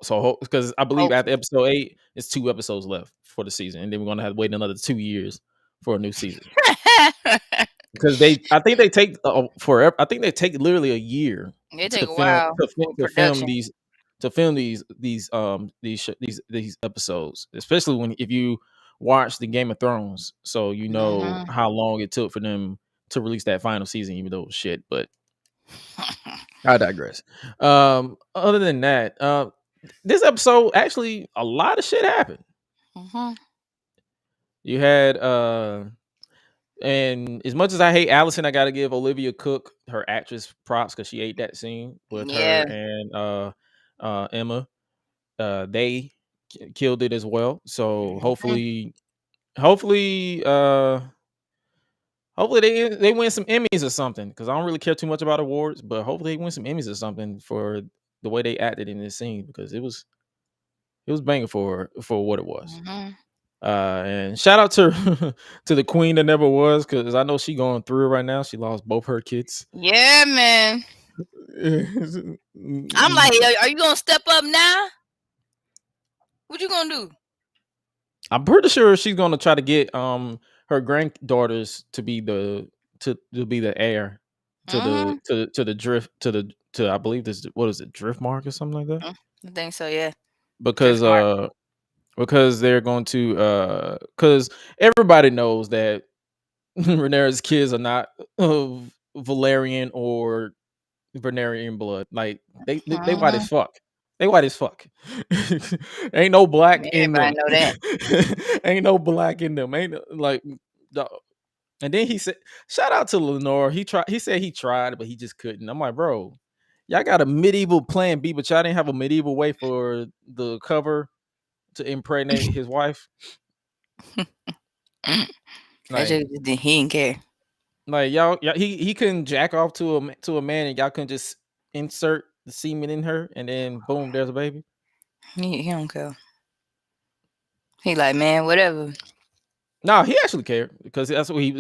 So because I believe after episode 8, it's 2 episodes left for the season, and then we're gonna have to wait another 2 years for a new season. Because I think they take forever. I think they take literally a year
It take a
film
while for
to film
production.
these episodes, especially if you watch the Game of Thrones, so you know how long it took for them to release that final season, even though it was shit. But I digress. Other than that, this episode actually a lot of shit happened. You had and as much as I hate Allison, I got to give Olivia Cook, her actress, props because she ate that scene with her and Emma. They killed it as well. So hopefully they win some Emmys or something, because I don't really care too much about awards, but hopefully they win some Emmys or something for the way they acted in this scene, because it was banging for what it was. And shout out to to the queen that never was, because I know she going through it right now. She lost both her kids.
Yeah, man. I'm like, are you gonna step up now? What you gonna do?
I'm pretty sure she's gonna try to get her granddaughters to be the heir to the drift to I believe this, what is it, drift mark or something like that.
I think so, yeah.
Because they're going to because everybody knows that Rhaenyra's kids are not Valerian or Venerian blood. Like they white as fuck. They white as fuck. Ain't no black in them.
Know that.
Ain't no black in them. Ain't like. And then he said, "Shout out to Lenore. He said he tried, but he just couldn't." I'm like, bro, y'all got a medieval plan B, but y'all didn't have a medieval way for the cover to impregnate his wife.
Like, he didn't care.
Like y'all he couldn't jack off to a man, and y'all couldn't just insert the semen in her, and then boom, there's a baby.
He don't care. He like, man, whatever.
No, he actually cared, because that's what he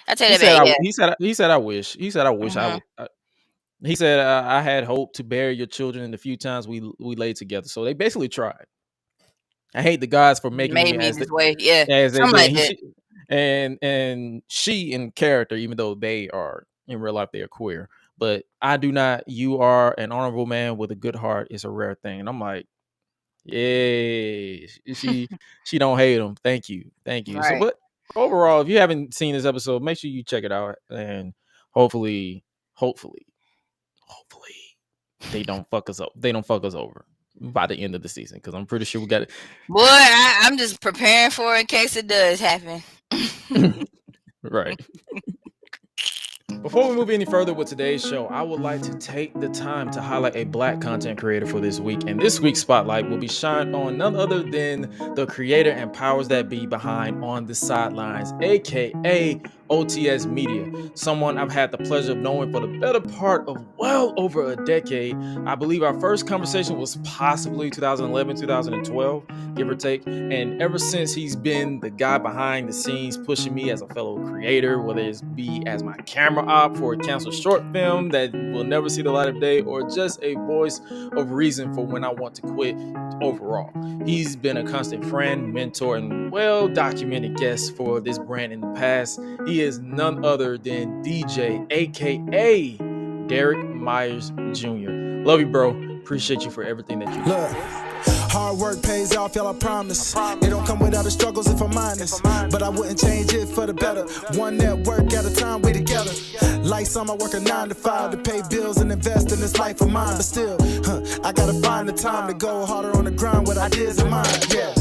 I tell you that.
He said I wish. He said I wish he said I had hope to bury your children in the few times we laid together. So they basically tried. I hate the guys for making me as
this way. Yeah,
as they
like
did. And she in character, even though they are in real life, they are queer. But I do not. You are an honorable man with a good heart. It's a rare thing. And I'm like, yay. She don't hate him. Thank you.
Right.
So, but overall, if you haven't seen this episode, make sure you check it out, and hopefully they don't fuck us up. They don't fuck us over by the end of the season, because I'm pretty sure we got it.
Boy, I'm just preparing for it in case it does happen.
Right. Before we move any further with today's show, I would like to take the time to highlight a black content creator for this week. And this week's spotlight will be shined on none other than the creator and powers that be behind On the Sidelines, aka OTS Media, someone I've had the pleasure of knowing for the better part of well over a decade. I believe our first conversation was possibly 2011, 2012, give or take. And ever since, he's been the guy behind the scenes pushing me as a fellow creator, whether it's be as my camera op for a canceled short film that will never see the light of day, or just a voice of reason for when I want to quit overall. He's been a constant friend, mentor, and well-documented guest for this brand in the past. He is none other than DJ, aka Derek Myers Jr. Love you, bro. Appreciate you for everything that you do.
Look, hard work pays off, y'all, I promise. It don't come without the struggles if I'm honest, but I wouldn't change it for the better. One network at a time, we together. Like some, I work a 9 to 5 to pay bills and invest in this life of mine. But still, I gotta find the time to go harder on the grind with ideas in mind. Yeah.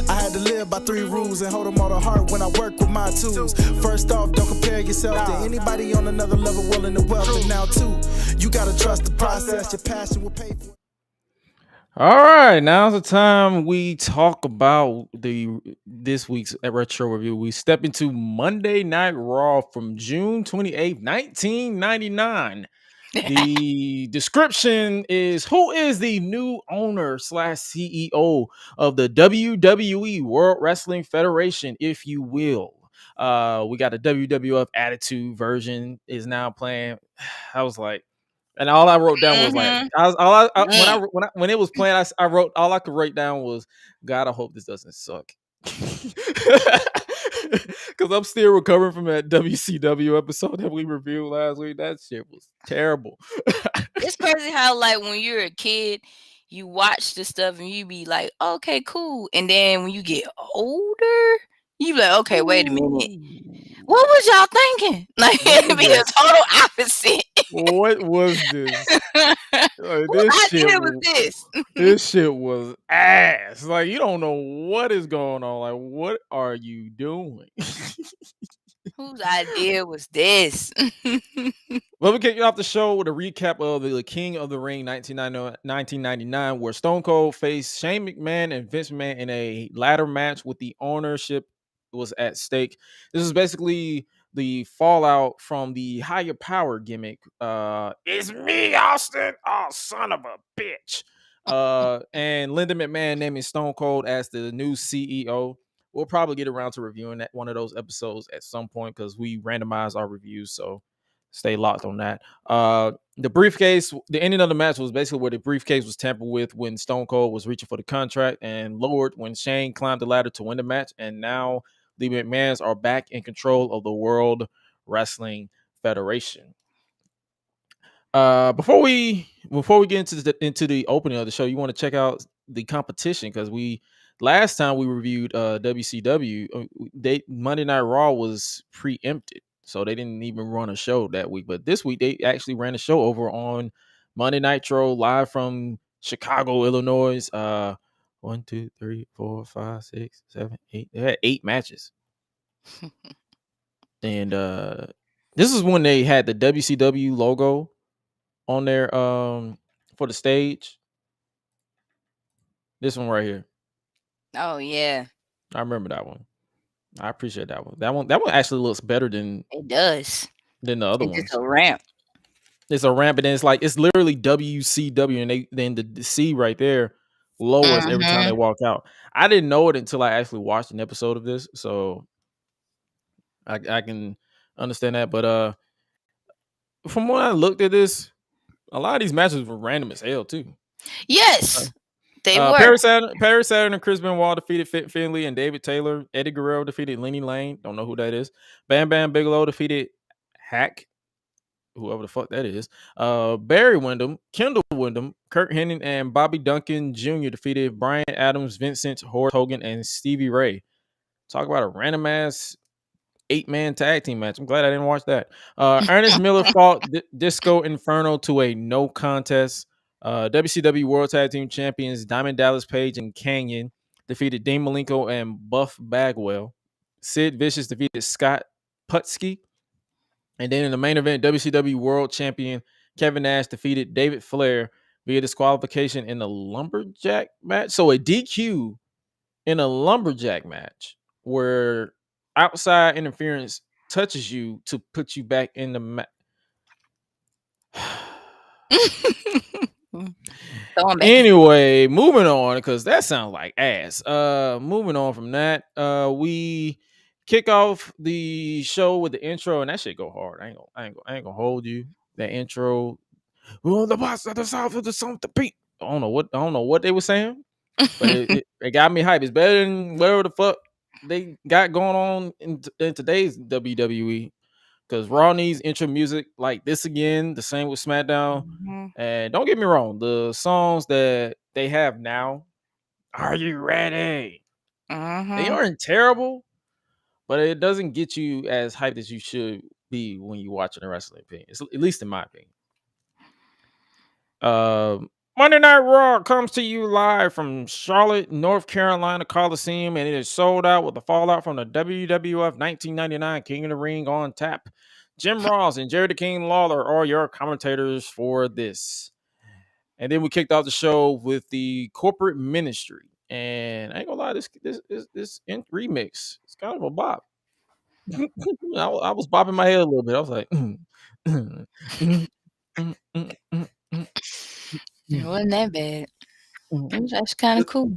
I had to live by 3 rules and hold them all to heart when I work with my tools. First off, don't compare yourself to anybody on another level willing to wealth. And now too, you gotta trust the process. Your passion will pay for it.
All right, now's the time we talk about this week's retro review. We step into Monday Night Raw from June 28th, 1999. The description is: who is the new owner slash CEO of the WWE World Wrestling Federation, if you will? We got a WWF Attitude version is now playing. I was like, and all I wrote down was like,
Mm-hmm.
I was all I when it was playing, I wrote all I could write down was, God, I hope this doesn't suck. Because I'm still recovering from that WCW episode that we reviewed last week. That shit was terrible.
It's crazy how like when you're a kid, you watch the stuff and you be like, okay, cool. And then when you get older, you be like, okay, wait a minute. What was y'all thinking? Like
What
it'd
was
be the
this?
total opposite.
What was this?
What idea was this?
This shit was ass. Like, you don't know what is going on. Like, what are you doing?
Whose idea was this?
Well, we kick you off the show with a recap of the King of the Ring 1999, where Stone Cold faced Shane McMahon and Vince McMahon in a ladder match with the ownership was at stake. This is basically the fallout from the higher power gimmick. It's me, Austin. Oh, son of a bitch. And Linda McMahon naming Stone Cold as the new CEO. We'll probably get around to reviewing that one of those episodes at some point because we randomize our reviews. So stay locked on that. The briefcase, the ending of the match was basically where the briefcase was tampered with when Stone Cold was reaching for the contract and lowered when Shane climbed the ladder to win the match. And now the McMahons are back in control of the World Wrestling Federation. Before we get into the opening of the show, you want to check out the competition because last time we reviewed WCW, Monday Night Raw was preempted, so they didn't even run a show that week. But this week they actually ran a show over on Monday Nitro live from Chicago, Illinois. 1, 2, 3, 4, 5, 6, 7, 8. They had 8 matches, and this is when they had the WCW logo on there for the stage. This one right here.
Oh yeah.
I remember that one. I appreciate that one. That one actually looks better than
It does.
the other
It's
ones.
just a ramp.
It's a ramp, and then it's literally WCW, and then the C right there lowers every time they walk out. I didn't know it until I actually watched an episode of this, so I can understand that. But from when I looked at this, a lot of these matches were random as hell too.
Yes, they were.
Perry Saturn and Chris Benoit defeated Finley and David Taylor. Eddie Guerrero defeated Lenny Lane. Don't know who that is. Bam Bam Bigelow defeated Hack, whoever the fuck that is. Barry Windham, Kendall Windham, Kurt Hennig, and Bobby Duncan Jr. defeated Brian Adams, Vincent, Horace Hogan, and Stevie Ray. Talk about a random ass 8-man tag team match. I'm glad I didn't watch that. Ernest Miller fought Disco Inferno to a no contest. WCW World Tag Team Champions Diamond Dallas Page and Canyon defeated Dean Malenko and Buff Bagwell. Sid Vicious defeated Scott Putski. And then in the main event, WCW World Champion Kevin Nash defeated David Flair via disqualification in a lumberjack match. So a DQ in a lumberjack match where outside interference touches you to put you back in the match. Anyway, moving on because that sounds like ass. Moving on from that, we kick off the show with the intro, and that shit go hard. I ain't gonna hold you. That intro, well, the boss of the south of the song to beat. I don't know what they were saying, but it got me hyped. It's better than whatever the fuck they got going on in today's WWE. Because Raw needs intro music like this again. The same with SmackDown. And don't get me wrong, the songs that they have now, Are You Ready? They aren't terrible, but it doesn't get you as hyped as you should be when you're watching a wrestling opinion. At least in my opinion. Monday Night Raw comes to you live from Charlotte, North Carolina Coliseum, and it is sold out with the fallout from the WWF 1999 King of the Ring on tap. Jim Ross and Jerry the King Lawler are your commentators for this. And then we kicked off the show with the corporate ministry. And I ain't gonna lie, this remix, it's kind of a bop. I was bopping my head a little bit. I was like,
It wasn't that bad. It was actually kind of cool.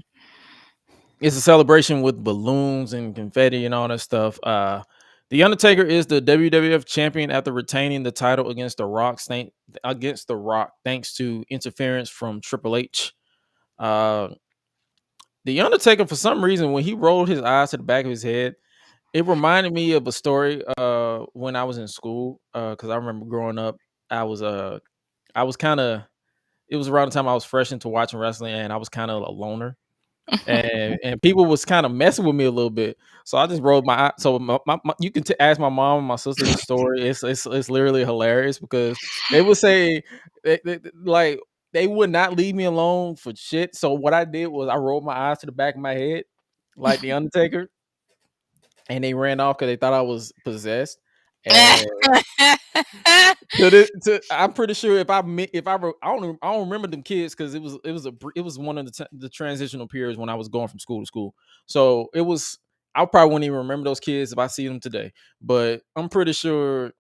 It's a celebration with balloons and confetti and all that stuff. The Undertaker is the WWF champion after retaining the title against The Rock, thanks to interference from Triple H. The Undertaker, for some reason, when he rolled his eyes to the back of his head, it reminded me of a story when I was in school. Because I remember growing up, I was kind of. It was around the time I was fresh into watching wrestling, and I was kind of a loner. and people was kind of messing with me a little bit, so I just rolled my eye. So you can ask my mom and my sister this story. It's literally hilarious because they would say like they would not leave me alone for shit. So what I did was I rolled my eyes to the back of my head like the Undertaker, and they ran off because they thought I was possessed. And I'm pretty sure if I don't remember them kids because it was one of the transitional periods when I was going from school to school. So I probably wouldn't even remember those kids if I see them today. But I'm pretty sure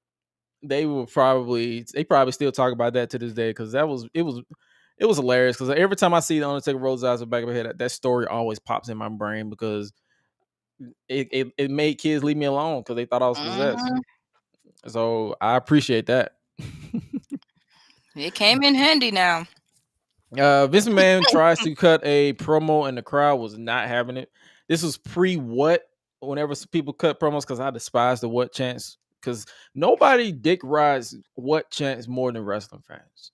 they probably still talk about that to this day because it was hilarious because every time I see the Undertaker rolls eyes in the back of my head, that story always pops in my brain because it made kids leave me alone because they thought I was possessed. So I appreciate that.
It came in handy now.
Vince McMahon tries to cut a promo and the crowd was not having it. This was pre-what, whenever people cut promos, because I despise the what chants, because nobody dick rides what chants more than wrestling fans.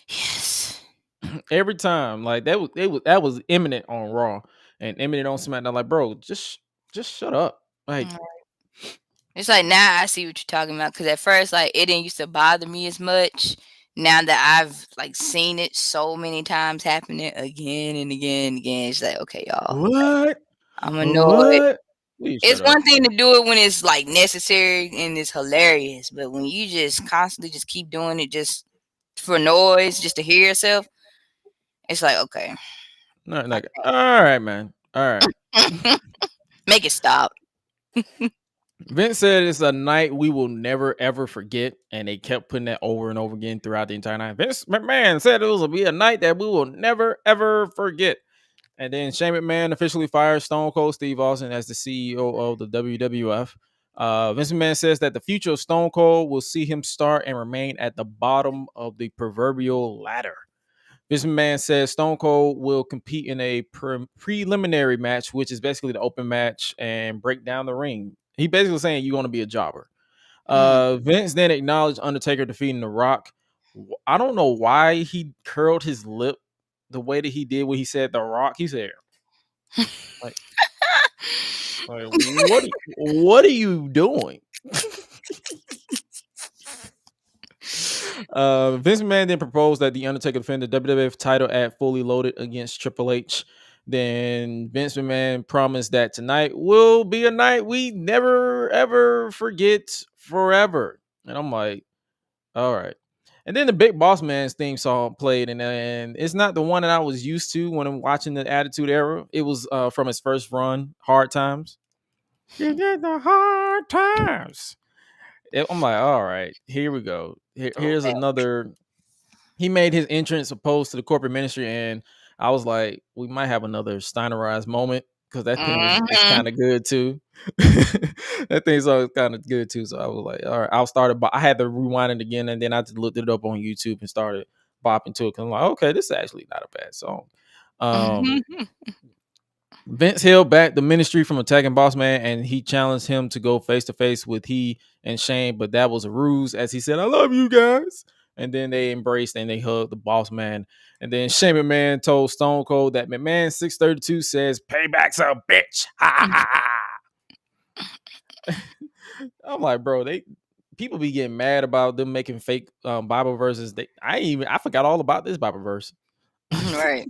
Yes.
Every time, like that was imminent on Raw and imminent on SmackDown. Like, bro, just shut up. Like,
it's like now I see what you're talking about because at first, like it didn't used to bother me as much. Now that I've like seen it so many times happening again and again and again, it's like, okay, y'all.
What?
I'm annoyed.
It's
one thing to do it when it's like necessary and it's hilarious, but when you just constantly just keep doing it just for noise, just to hear yourself, it's like, okay.
No, like, all right, man. All right.
Make it stop.
Vince said it's a night we will never ever forget, and they kept putting that over and over again throughout the entire night. Vince McMahon said it will be a night that we will never ever forget. And then Shane McMahon officially fired Stone Cold Steve Austin as the CEO of the WWF. Vince McMahon says that the future of Stone Cold will see him start and remain at the bottom of the proverbial ladder. Vince McMahon says Stone Cold will compete in a preliminary match, which is basically the open match, and break down the ring. He basically saying you're going to be a jobber. Vince then acknowledged Undertaker defeating The Rock. I don't know why he curled his lip the way that he did when he said The Rock. He said, like what are you doing? Vince McMahon then proposed that the Undertaker defend the WWF title at Fully Loaded against Triple H. Then Vince McMahon promised that tonight will be a night we never ever forget forever. And I'm like, all right. And then the Big Boss Man's theme song played, and it's not the one that I was used to when I'm watching the Attitude Era. It was from his first run, Hard Times. You get the hard times. I'm like, all right, here we go. Here's another. He made his entrance opposed to the corporate ministry, and I was like, we might have another Steinerized moment because that thing is kind of good too. That thing's always kind of good too. So I was like, all right, I had to rewind it again, and then I just looked it up on YouTube and started bopping to it. Cause I'm like, okay, this is actually not a bad song. Vince held back the ministry from attacking Boss Man, and he challenged him to go face to face with he and Shane, but that was a ruse, as he said, "I love you guys." And then they embraced and they hugged the Boss Man. And then Shane McMahon told Stone Cold that McMahon 632 says, "Payback's a bitch." I'm like, bro, people be getting mad about them making fake Bible verses. I forgot all about this Bible verse.
Right.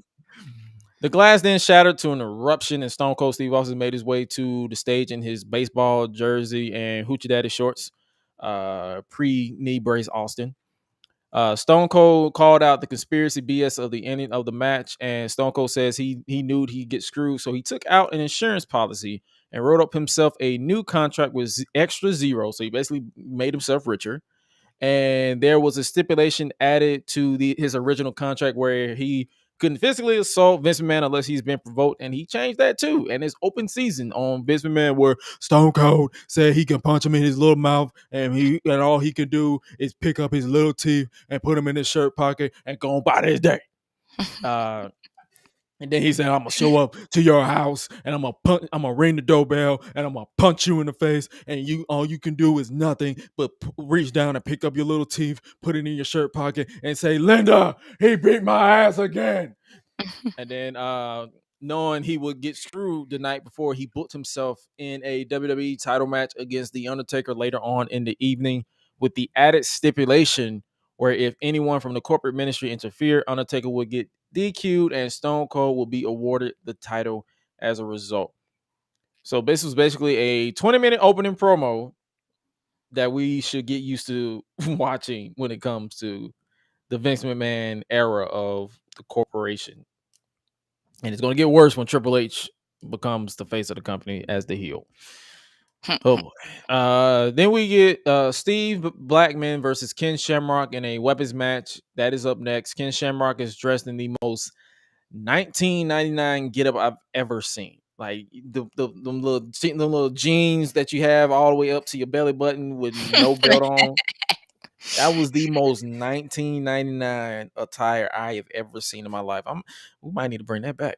The glass then shattered to an eruption, and Stone Cold Steve Austin made his way to the stage in his baseball jersey and Hoochie Daddy shorts, pre-knee brace Austin. Stone Cold called out the conspiracy BS of the ending of the match, and Stone Cold says he knew he'd get screwed, so he took out an insurance policy and wrote up himself a new contract with extra zero. So he basically made himself richer. And there was a stipulation added to his original contract where he couldn't physically assault Vince McMahon unless he's been provoked, and he changed that too. And it's open season on Vince McMahon where Stone Cold said he can punch him in his little mouth, and all he can do is pick up his little teeth and put them in his shirt pocket and go on by his day. And then he said, "I'm gonna show up to your house and I'm gonna ring the doorbell and I'm gonna punch you in the face, and all you can do is nothing but reach down and pick up your little teeth, put it in your shirt pocket, and say, Linda, he beat my ass again." And then knowing he would get screwed the night before, he booked himself in a WWE title match against the Undertaker later on in the evening, with the added stipulation where if anyone from the corporate ministry interfered, Undertaker would get DQ'd and Stone Cold will be awarded the title as a result. So this was basically a 20-minute opening promo that we should get used to watching when it comes to the Vince McMahon era of the corporation. And it's going to get worse when Triple H becomes the face of the company as the heel. Oh boy. Then we get Steve Blackman versus Ken Shamrock in a weapons match. That is up next. Ken Shamrock is dressed in the most 1999 getup I've ever seen. Like them little jeans that you have all the way up to your belly button with no belt on. That was the most 1999 attire I have ever seen in my life. We might need to bring that back.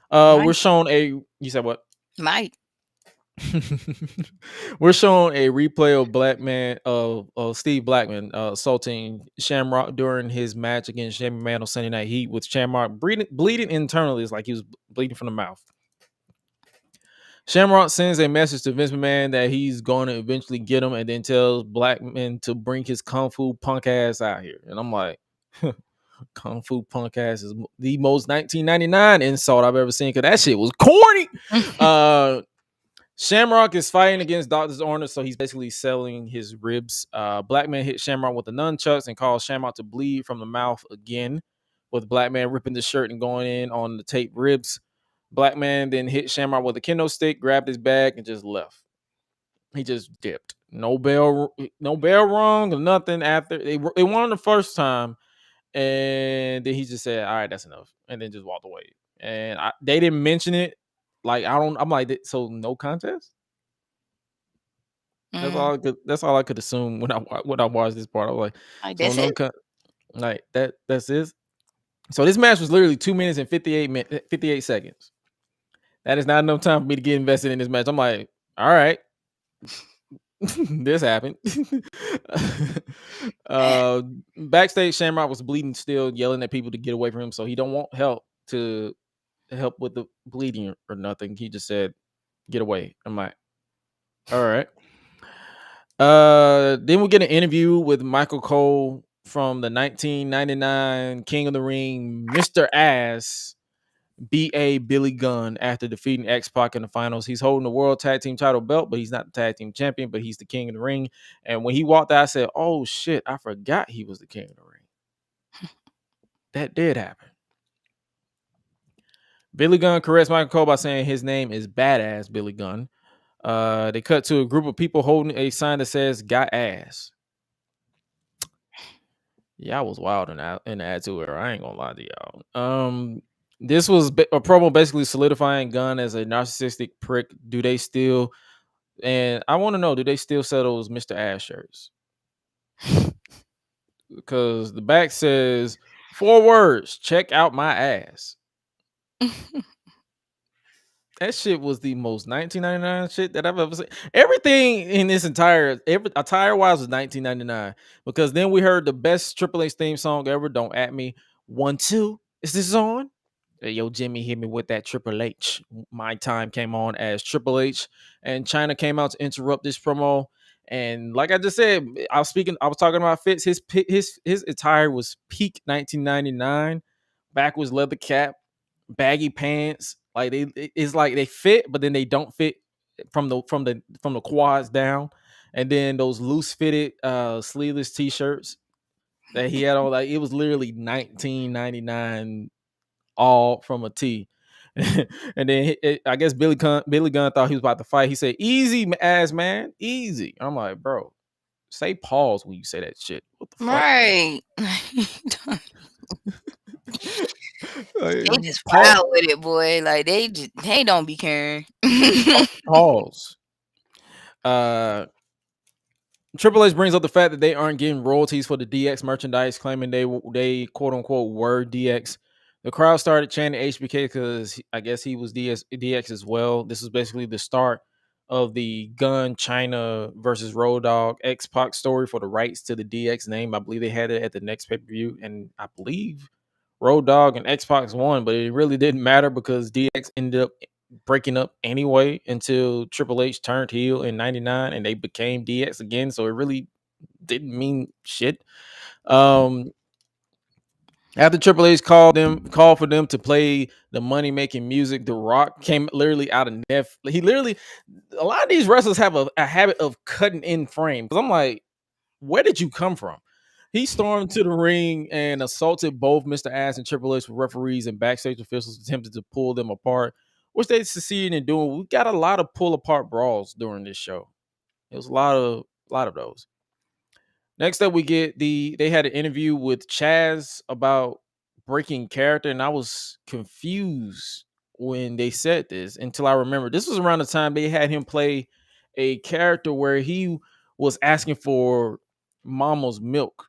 We're shown a. You said what?
Might.
We're showing a replay of Blackman of Steve Blackman assaulting Shamrock during his match against Shane McMahon on Sunday Night Heat, with Shamrock bleeding internally. It's like he was bleeding from the mouth. Shamrock sends a message to Vince McMahon that he's going to eventually get him, and then tells Blackman to bring his kung fu punk ass out here. And I'm like, kung fu punk ass is the most 1999 insult I've ever seen, because that shit was corny. Shamrock is fighting against Doctor's Orders, so he's basically selling his ribs. Blackman hit Shamrock with the nunchucks and caused Shamrock to bleed from the mouth again, with Blackman ripping the shirt and going in on the taped ribs. Blackman then hit Shamrock with a kendo stick, grabbed his bag, and just left. He just dipped. No bell rung or nothing after. They won the first time, and then he just said, "All right, that's enough," and then just walked away. And they didn't mention it. Like, I'm like, so no contest. That's all I could assume when I watched this part. I was like,
that's
so it. That's it. So this match was literally 2 minutes and 58 seconds. That is not enough time for me to get invested in this match. I'm like, all right, this happened. Backstage, Shamrock was bleeding still, yelling at people to get away from him. So he don't want help with the bleeding or nothing. He just said, "Get away." I'm like, all right. Then we'll get an interview with Michael Cole from the 1999 King of the Ring, Mr. Ass, B.A. Billy Gunn, after defeating X-Pac in the finals. He's holding the World Tag Team title belt, but he's not the Tag Team Champion, but he's the King of the Ring. And when he walked out, I said, "Oh shit, I forgot he was the King of the Ring." That did happen. Billy Gunn corrects Michael Cole by saying his name is Badass Billy Gunn. They cut to a group of people holding a sign that says "Got Ass." Yeah, I was wild in the Attitude Era. I ain't gonna lie to y'all. This was a promo basically solidifying Gunn as a narcissistic prick. Do they still? And I want to know, do they still sell those Mr. Ass shirts? Because the back says 4 words: "Check out my ass." That shit was the most 1999 shit that I've ever seen. Everything in this attire wise was 1999. Because then we heard the best Triple H theme song ever, "Don't At Me." 1, 2. Is this on? Hey, yo, Jimmy hit me with that Triple H. My time came on as Triple H, and China came out to interrupt this promo. And like I just said, I was talking about Fitz. His attire was peak 1999. Backwards leather cap, baggy pants. Like it's like they fit, but then they don't fit from the quads down. and then those loose fitted sleeveless t-shirts that he had on, like it was literally 1999 all from a T. And then I guess Billy Gunn thought he was about to fight. He said, "Easy, ass man, easy." I'm like, bro, say pause when you say that shit. What the fuck?
Right.
Like,
They just wild with it, boy. Like they don't be caring.
pause. Triple H brings up the fact that they aren't getting royalties for the DX merchandise, claiming they quote unquote were DX. The crowd started chanting HBK because I guess he was DX as well. This is basically the start of the Gun China versus Road Dogg X-Pac story for the rights to the DX name. I believe they had it at the next pay-per-view, and I believe Road Dogg and X-Pac won, but it really didn't matter because DX ended up breaking up anyway until Triple H turned heel in '99 and they became DX again. So it really didn't mean shit. After Triple H called for them to play the money making music, The Rock came literally out of left. He literally, a lot of these wrestlers have a habit of cutting in frame. Because I'm like, where did you come from? He stormed to the ring and assaulted both Mr. Ass and Triple H with referees and backstage officials, attempted to pull them apart, which they succeeded in doing. We got a lot of pull apart brawls during this show. It was a lot of those. Next up, we get they had an interview with Chaz about breaking character, and I was confused when they said this until I remember. This was around the time they had him play a character where he was asking for mama's milk,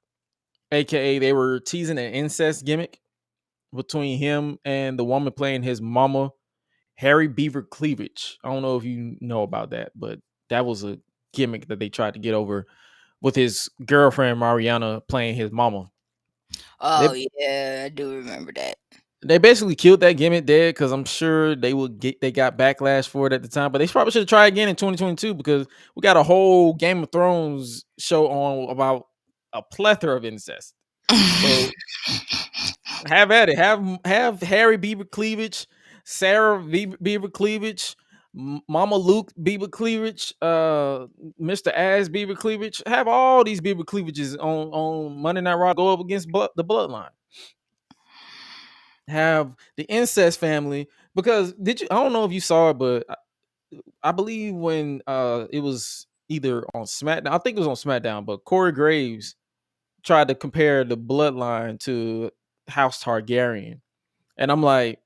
aka they were teasing an incest gimmick between him and the woman playing his mama, Harry Beaver Cleavage. I don't know if you know about that, but that was a gimmick that they tried to get over with his girlfriend Mariana playing his mama.
Oh yeah, I do remember that.
They basically killed that gimmick dead because I'm sure they got backlash for it at the time, but they probably should have tried again in 2022 because we got a whole Game of Thrones show on about a plethora of incest. So have at it. Have Harry Beaver Cleavage, Sarah Beaver Cleavage, Mama Luke Beaver Cleavage, Mr. Ass Beaver Cleavage. Have all these Beaver Cleavages on Monday Night Raw go up against the Bloodline. Have the incest family, because I don't know if you saw it, but I believe when it was either on SmackDown, I think it was on SmackDown, but Corey Graves tried to compare the Bloodline to House Targaryen. And I'm like,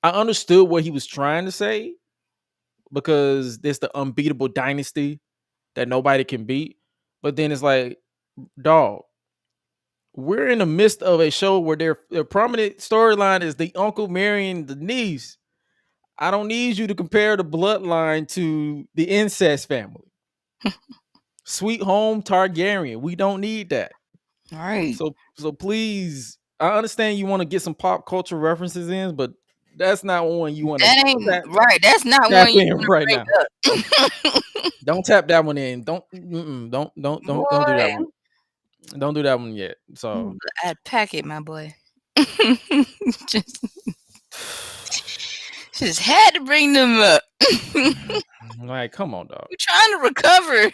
I understood what he was trying to say because there's the unbeatable dynasty that nobody can beat. But then it's like, dog, we're in the midst of a show where their prominent storyline is the uncle marrying the niece. I don't need you to compare the Bloodline to the incest family. Sweet home Targaryen. We don't need that.
All right.
So please, I understand you want to get some pop culture references in, but that's not one you want to.
That ain't right. That's not one you want
right now. Don't tap that one in. Don't do that one. Don't do that one yet. So
I'd pack it, my boy. just had to bring them up.
Like, come on, dog.
We're trying to recover.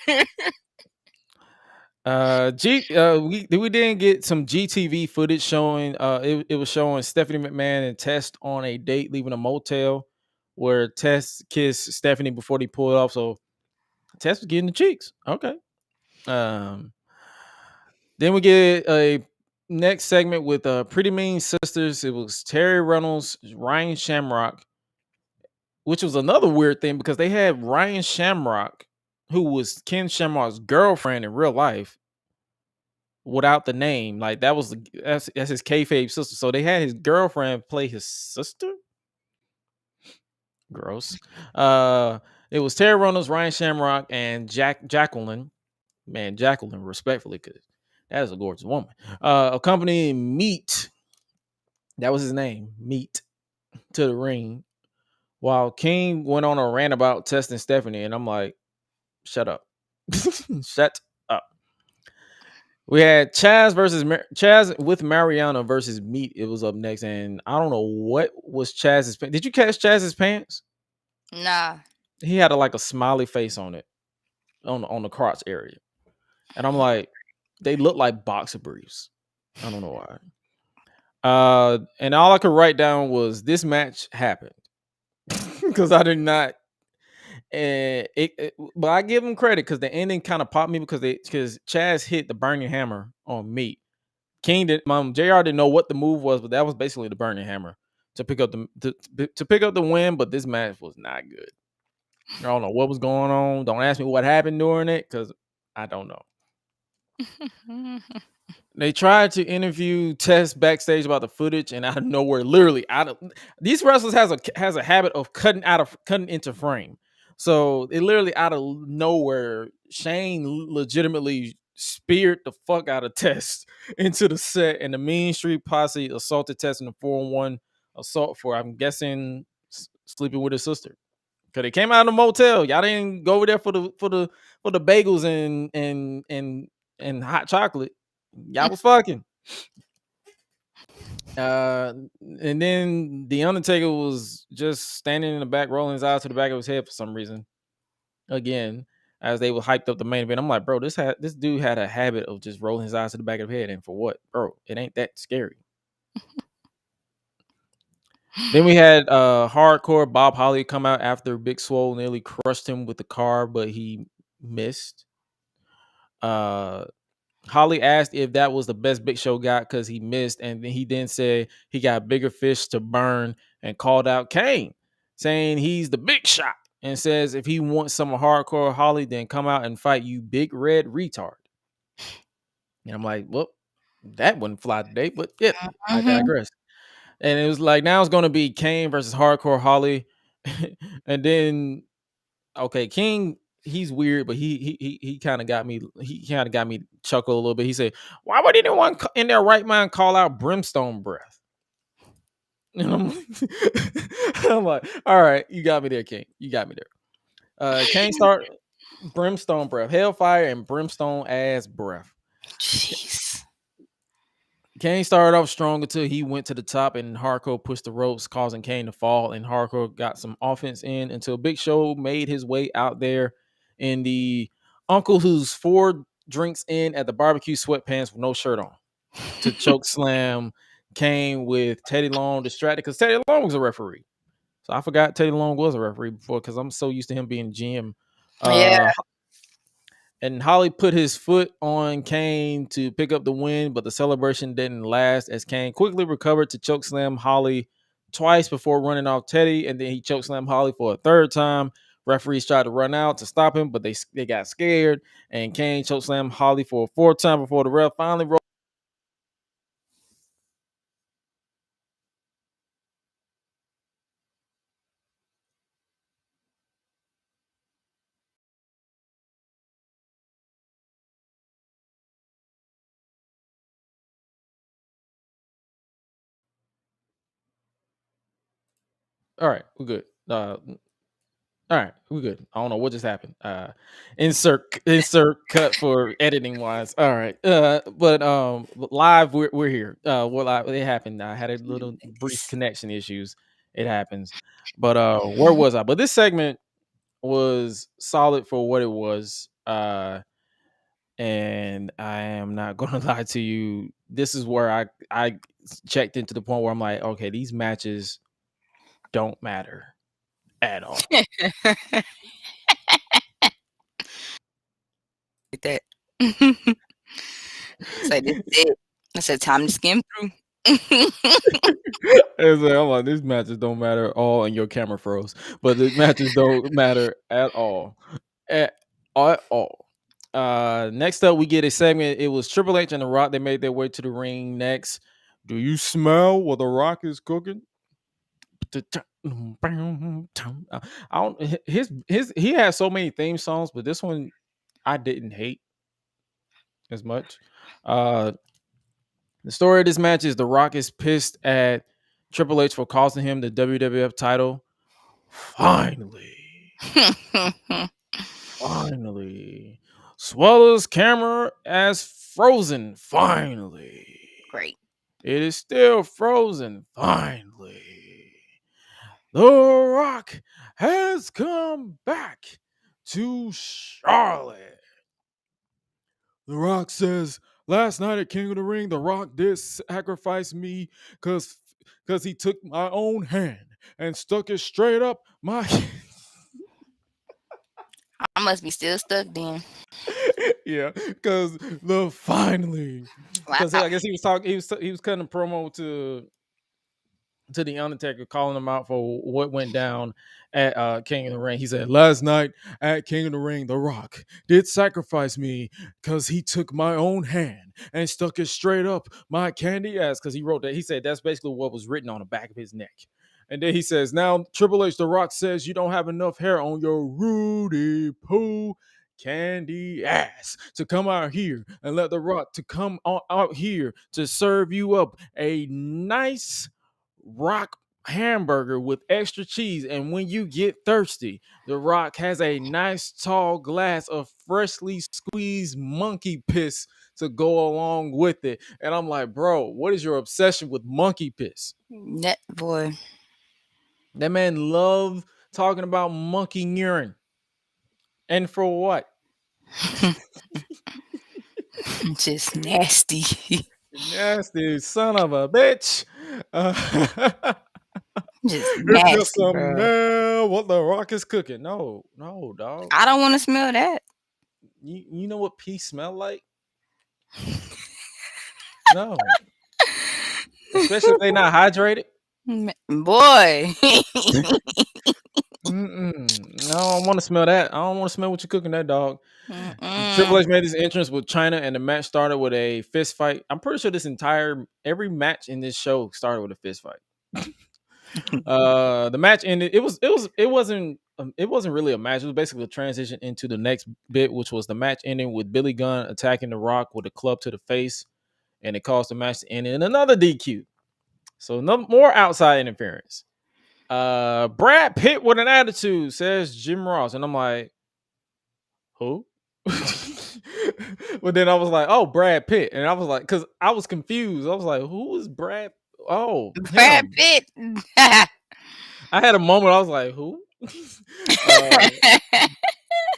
We didn't get some GTV footage showing. It was showing Stephanie McMahon and Test on a date leaving a motel where Test kissed Stephanie before they pulled off. So Test was getting the cheeks. Okay. Then we get a next segment with Pretty Mean Sisters. It was Terry Reynolds, Ryan Shamrock, which was another weird thing because they had Ryan Shamrock, who was Ken Shamrock's girlfriend in real life, without the name. Like that's his kayfabe sister. So they had his girlfriend play his sister. Gross. It was Terry Reynolds, Ryan Shamrock, and Jacqueline. Man, Jacqueline, respectfully, because that is a gorgeous woman. Accompanying Meat. That was his name, Meat, to the ring. While King went on a rant about testing Stephanie, and I'm like, shut up. Shut up. We had Chaz with Mariana versus Meat. It was up next, and I don't know what was Chaz's pants. Did you catch Chaz's pants?
Nah.
He had like a smiley face on it. on the crotch area, and I'm like, they look like boxer briefs. I don't know why. And all I could write down was this match happened because I did not. But I give them credit because the ending kind of popped me because Chaz hit the burning hammer on me. King did, JR didn't know what the move was, but that was basically the burning hammer to pick up the win. But this match was not good. I don't know what was going on. Don't ask me what happened during it because I don't know. They tried to interview Tess backstage about the footage, and out of nowhere, literally these wrestlers has a habit of cutting into frame. So it literally out of nowhere, Shane legitimately speared the fuck out of Tess into the set, and the Mean Street Posse assaulted Tess in the 4-on-1 assault for, I'm guessing, sleeping with his sister. Cause they came out of the motel. Y'all didn't go over there for the bagels and hot chocolate. Y'all was fucking. And then the Undertaker was just standing in the back, rolling his eyes to the back of his head for some reason. Again, as they were hyped up the main event, I'm like, bro, this dude had a habit of just rolling his eyes to the back of his head, and for what, bro? It ain't that scary. Then we had hardcore Bob Holly come out after Big Swole nearly crushed him with the car, but he missed. Holly asked if that was the best Big Show got because he missed, and then he said he got bigger fish to burn and called out Kane, saying he's the big shot, and says if he wants some hardcore Holly, then come out and fight you, big red retard. And I'm like, well, that wouldn't fly today, but yeah, I digress. And it was like, now it's going to be Kane versus hardcore Holly. And then, okay, King, he's weird, but he kind of got me. He kind of got me chuckle a little bit. He said, "Why would anyone in their right mind call out brimstone breath?" And I'm like, all right, you got me there, King. You got me there. Kane start brimstone breath, hellfire and brimstone ass breath.
Jeez.
Kane started off strong until he went to the top, and Hardcore pushed the ropes, causing Kane to fall. And Hardcore got some offense in until Big Show made his way out there in the uncle who's 4 drinks in at the barbecue sweatpants with no shirt on to choke slam Kane with Teddy Long distracted because Teddy Long was a referee. So I forgot Teddy Long was a referee before because I'm so used to him being GM.
Yeah.
And Holly put his foot on Kane to pick up the win, but the celebration didn't last as Kane quickly recovered to chokeslam Holly twice before running off Teddy, and then he chokeslammed Holly for a third time. Referees tried to run out to stop him, but they got scared, and Kane chokeslammed Holly for a 4th time before the ref finally rolled. All right, we're good. All right, we're good. I don't know what just happened. Insert cut for editing wise. All right. But live we're here. What live it happened. I had a little brief connection issues. It happens. But where was I? But this segment was solid for what it was. And I am not gonna lie to you. This is where I checked into the point where I'm like, okay, these matches don't matter at all.
Like that. So this is it. I said time to skim through.
I'm like, these matches don't matter at all, and your camera froze. But the matches don't matter at all, at all. Next up, we get a segment. It was Triple H and The Rock. They made their way to the ring next. Do you smell what The Rock is cooking? I don't. He has so many theme songs, but this one I didn't hate as much. The story of this match is The Rock is pissed at Triple H for costing him the WWF title. Finally. Suela's camera as frozen. Finally.
Great.
It is still frozen. Finally. The Rock has come back. to Charlotte. The Rock says, last night at King of the Ring, The Rock did sacrifice me because he took my own hand and stuck it straight up my
I must be still stuck then.
yeah, because the finally, because
Wow.
I guess he was talking, he was cutting a promo to the Undertaker, calling him out for what went down at King of the Ring. He said, last night at King of the Ring, The Rock did sacrifice me because he took my own hand and stuck it straight up my candy ass. Because he wrote that. He said that's basically what was written on the back of his neck. And then he says, now Triple H, The Rock says you don't have enough hair on your Rudy Poo candy ass to come out here and let The Rock to come out here to serve you up a nice Rock hamburger with extra cheese. And when you get thirsty, The Rock has a nice tall glass of freshly squeezed monkey piss to go along with it. And I'm like, bro, what is your obsession with monkey piss?
That boy.
That man loved talking about monkey urine. And for what?
Just nasty.
Nasty son of a bitch.
Just
It's
nasty,
just a
bro.
man what The Rock is cooking. No, dog.
I don't want to smell that.
You know what pee smell like? No. Especially if they're not hydrated.
Boy.
I don't want to smell that. I don't want to smell what you're cooking, that dog. Triple H made his entrance with China, and the match started with a fist fight. I'm pretty sure every match in this show started with a fist fight. The match ended. It wasn't really a match. It was basically a transition into the next bit, which was the match ending with Billy Gunn attacking The Rock with a club to the face, and it caused the match to end in another DQ. So no more outside interference. Brad Pitt with an attitude, says Jim Ross, and I'm like, who? But then I was like, oh, Brad Pitt, and I was like, because I was confused. I was like, who is Brad? Oh,
Brad
him.
Pitt.
I had a moment. I was like, who?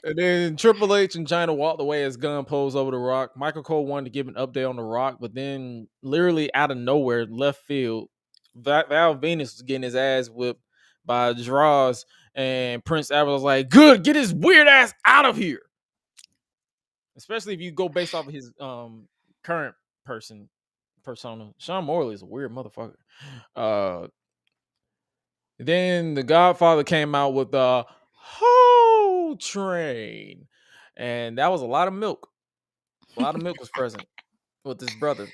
And then Triple H and China walked away as Gunn posed over The Rock. Michael Cole wanted to give an update on The Rock, but then literally out of nowhere, left field, Val Venus was getting his ass whipped by Draws, and Prince Albert was like, good, get his weird ass out of here. Especially if you go based off of his current persona. Sean Morley is a weird motherfucker. Then the Godfather came out with the whole train, and that was a lot of milk. A lot of milk was present with his brother.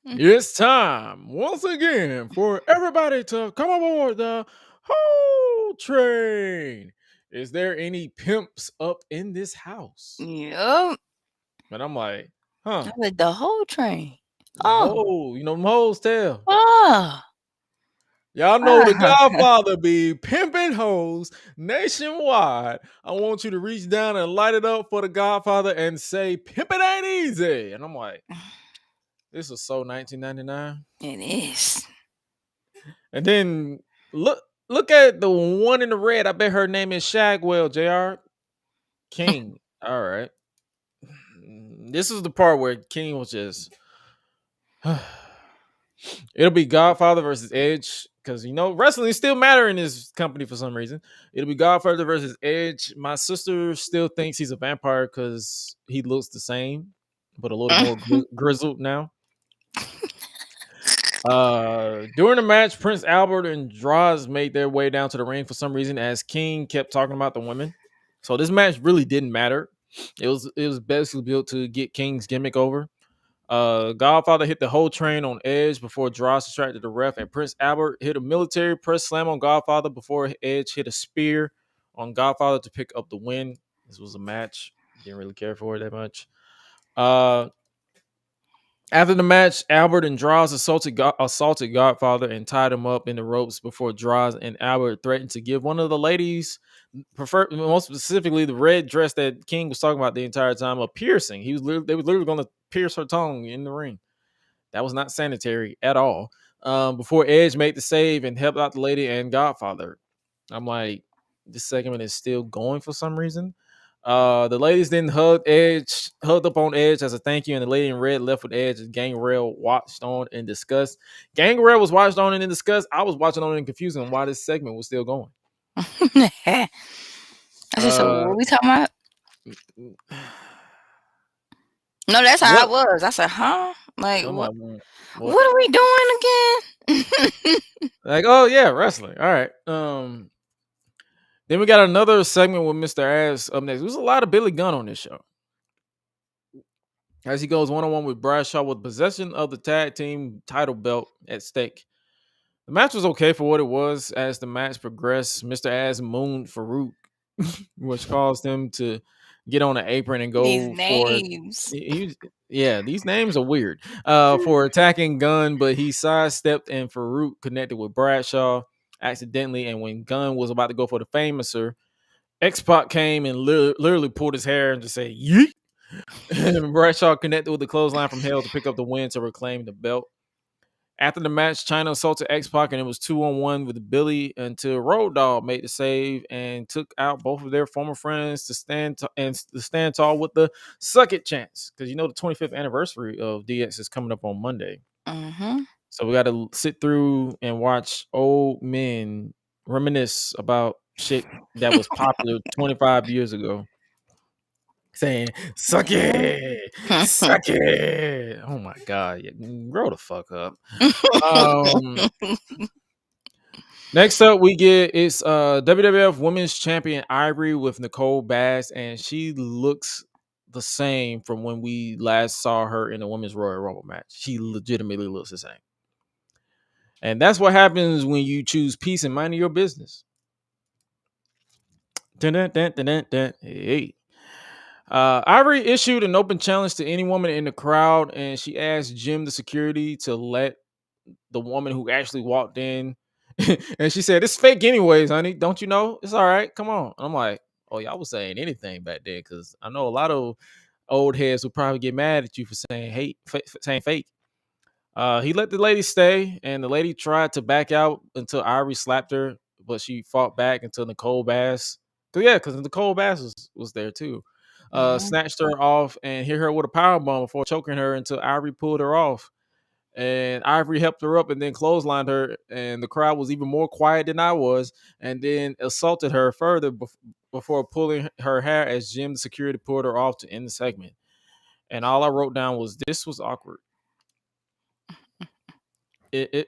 It's time once again for everybody to come aboard the whole train. Is there any pimps up in this house?
Yup.
And I'm like, huh?
Like the whole train.
The whole, them hoes tell.
Oh.
Y'all know the Godfather be pimping hoes nationwide. I want you to reach down and light it up for the Godfather and say, pimp it ain't easy. And I'm like, this was so 1999.
It is.
And then look at the one in the red. I bet her name is Shagwell, JR. King. All right. This is the part where King was just... It'll be Godfather versus Edge, because wrestling still matter in this company for some reason. It'll be Godfather versus Edge. My sister still thinks he's a vampire because he looks the same, but a little more grizzled now. During the match, Prince Albert and Draws made their way down to the ring for some reason, as King kept talking about the women. So this match really didn't matter. It was basically built to get King's gimmick over. Godfather hit the whole train on Edge before Dross distracted the ref, and Prince Albert hit a military press slam on Godfather before Edge hit a spear on Godfather to pick up the win. This was a match. Didn't really care for it that much. After the match, Albert and Droz assaulted Godfather and tied him up in the ropes before Droz and Albert threatened to give one of the ladies, most specifically the red dress that King was talking about the entire time, a piercing. They were literally going to pierce her tongue in the ring. That was not sanitary at all. Before Edge made the save and helped out the lady and Godfather. I'm like, this segment is still going for some reason. The ladies then hugged up on Edge as a thank you, and the lady in red left with Edge as Gangrel watched on in disgust. Gangrel was watched on in disgust. I was watching on in confusion on why this segment was still going.
I said, so what we talking about? No, that's how I was. I said, huh? Like, what are we doing again?
Like, oh yeah, wrestling. All right. Then we got another segment with Mr. Ass up next. There's a lot of Billy Gunn on this show, as he goes one-on-one with Bradshaw with possession of the tag team title belt at stake. The match was okay for what it was. As the match progressed, Mr. Ass mooned Farouk, which caused him to get on the apron and go
These names.
These names are weird. For attacking Gunn, but he sidestepped and Farouk connected with Bradshaw accidentally. And when Gunn was about to go for the famouser, X-Pac came and literally pulled his hair and just said, yeet. And Bradshaw connected with the clothesline from hell to pick up the win to reclaim the belt. After the match, China assaulted X-Pac and it was 2-on-1 with Billy until Road Dogg made the save and took out both of their former friends to stand tall with the suck it chance. Because the 25th anniversary of DX is coming up on Monday.
Mm-hmm.
So we got to sit through and watch old men reminisce about shit that was popular 25 years ago. Saying, suck it, suck it. Oh my God. Grow the fuck up. Next up, we get it's WWF Women's Champion Ivory with Nicole Bass, and she looks the same from when we last saw her in the Women's Royal Rumble match. She legitimately looks the same. And that's what happens when you choose peace and mind your business. Hey. Ivory issued an open challenge to any woman in the crowd, and she asked Jim, the security, to let the woman who actually walked in. And she said, "It's fake anyways, honey. Don't you know? It's all right. Come on." And I'm like, "Oh, y'all was saying anything back then, because I know a lot of old heads would probably get mad at you for saying saying fake." He let the lady stay, and the lady tried to back out until Ivory slapped her, but she fought back until Nicole Bass. Because Nicole Bass was there too. Snatched her off and hit her with a powerbomb before choking her until Ivory pulled her off. And Ivory helped her up and then clotheslined her, and the crowd was even more quiet than I was, and then assaulted her further before pulling her hair as Jim, the security, pulled her off to end the segment. And all I wrote down was, this was awkward. I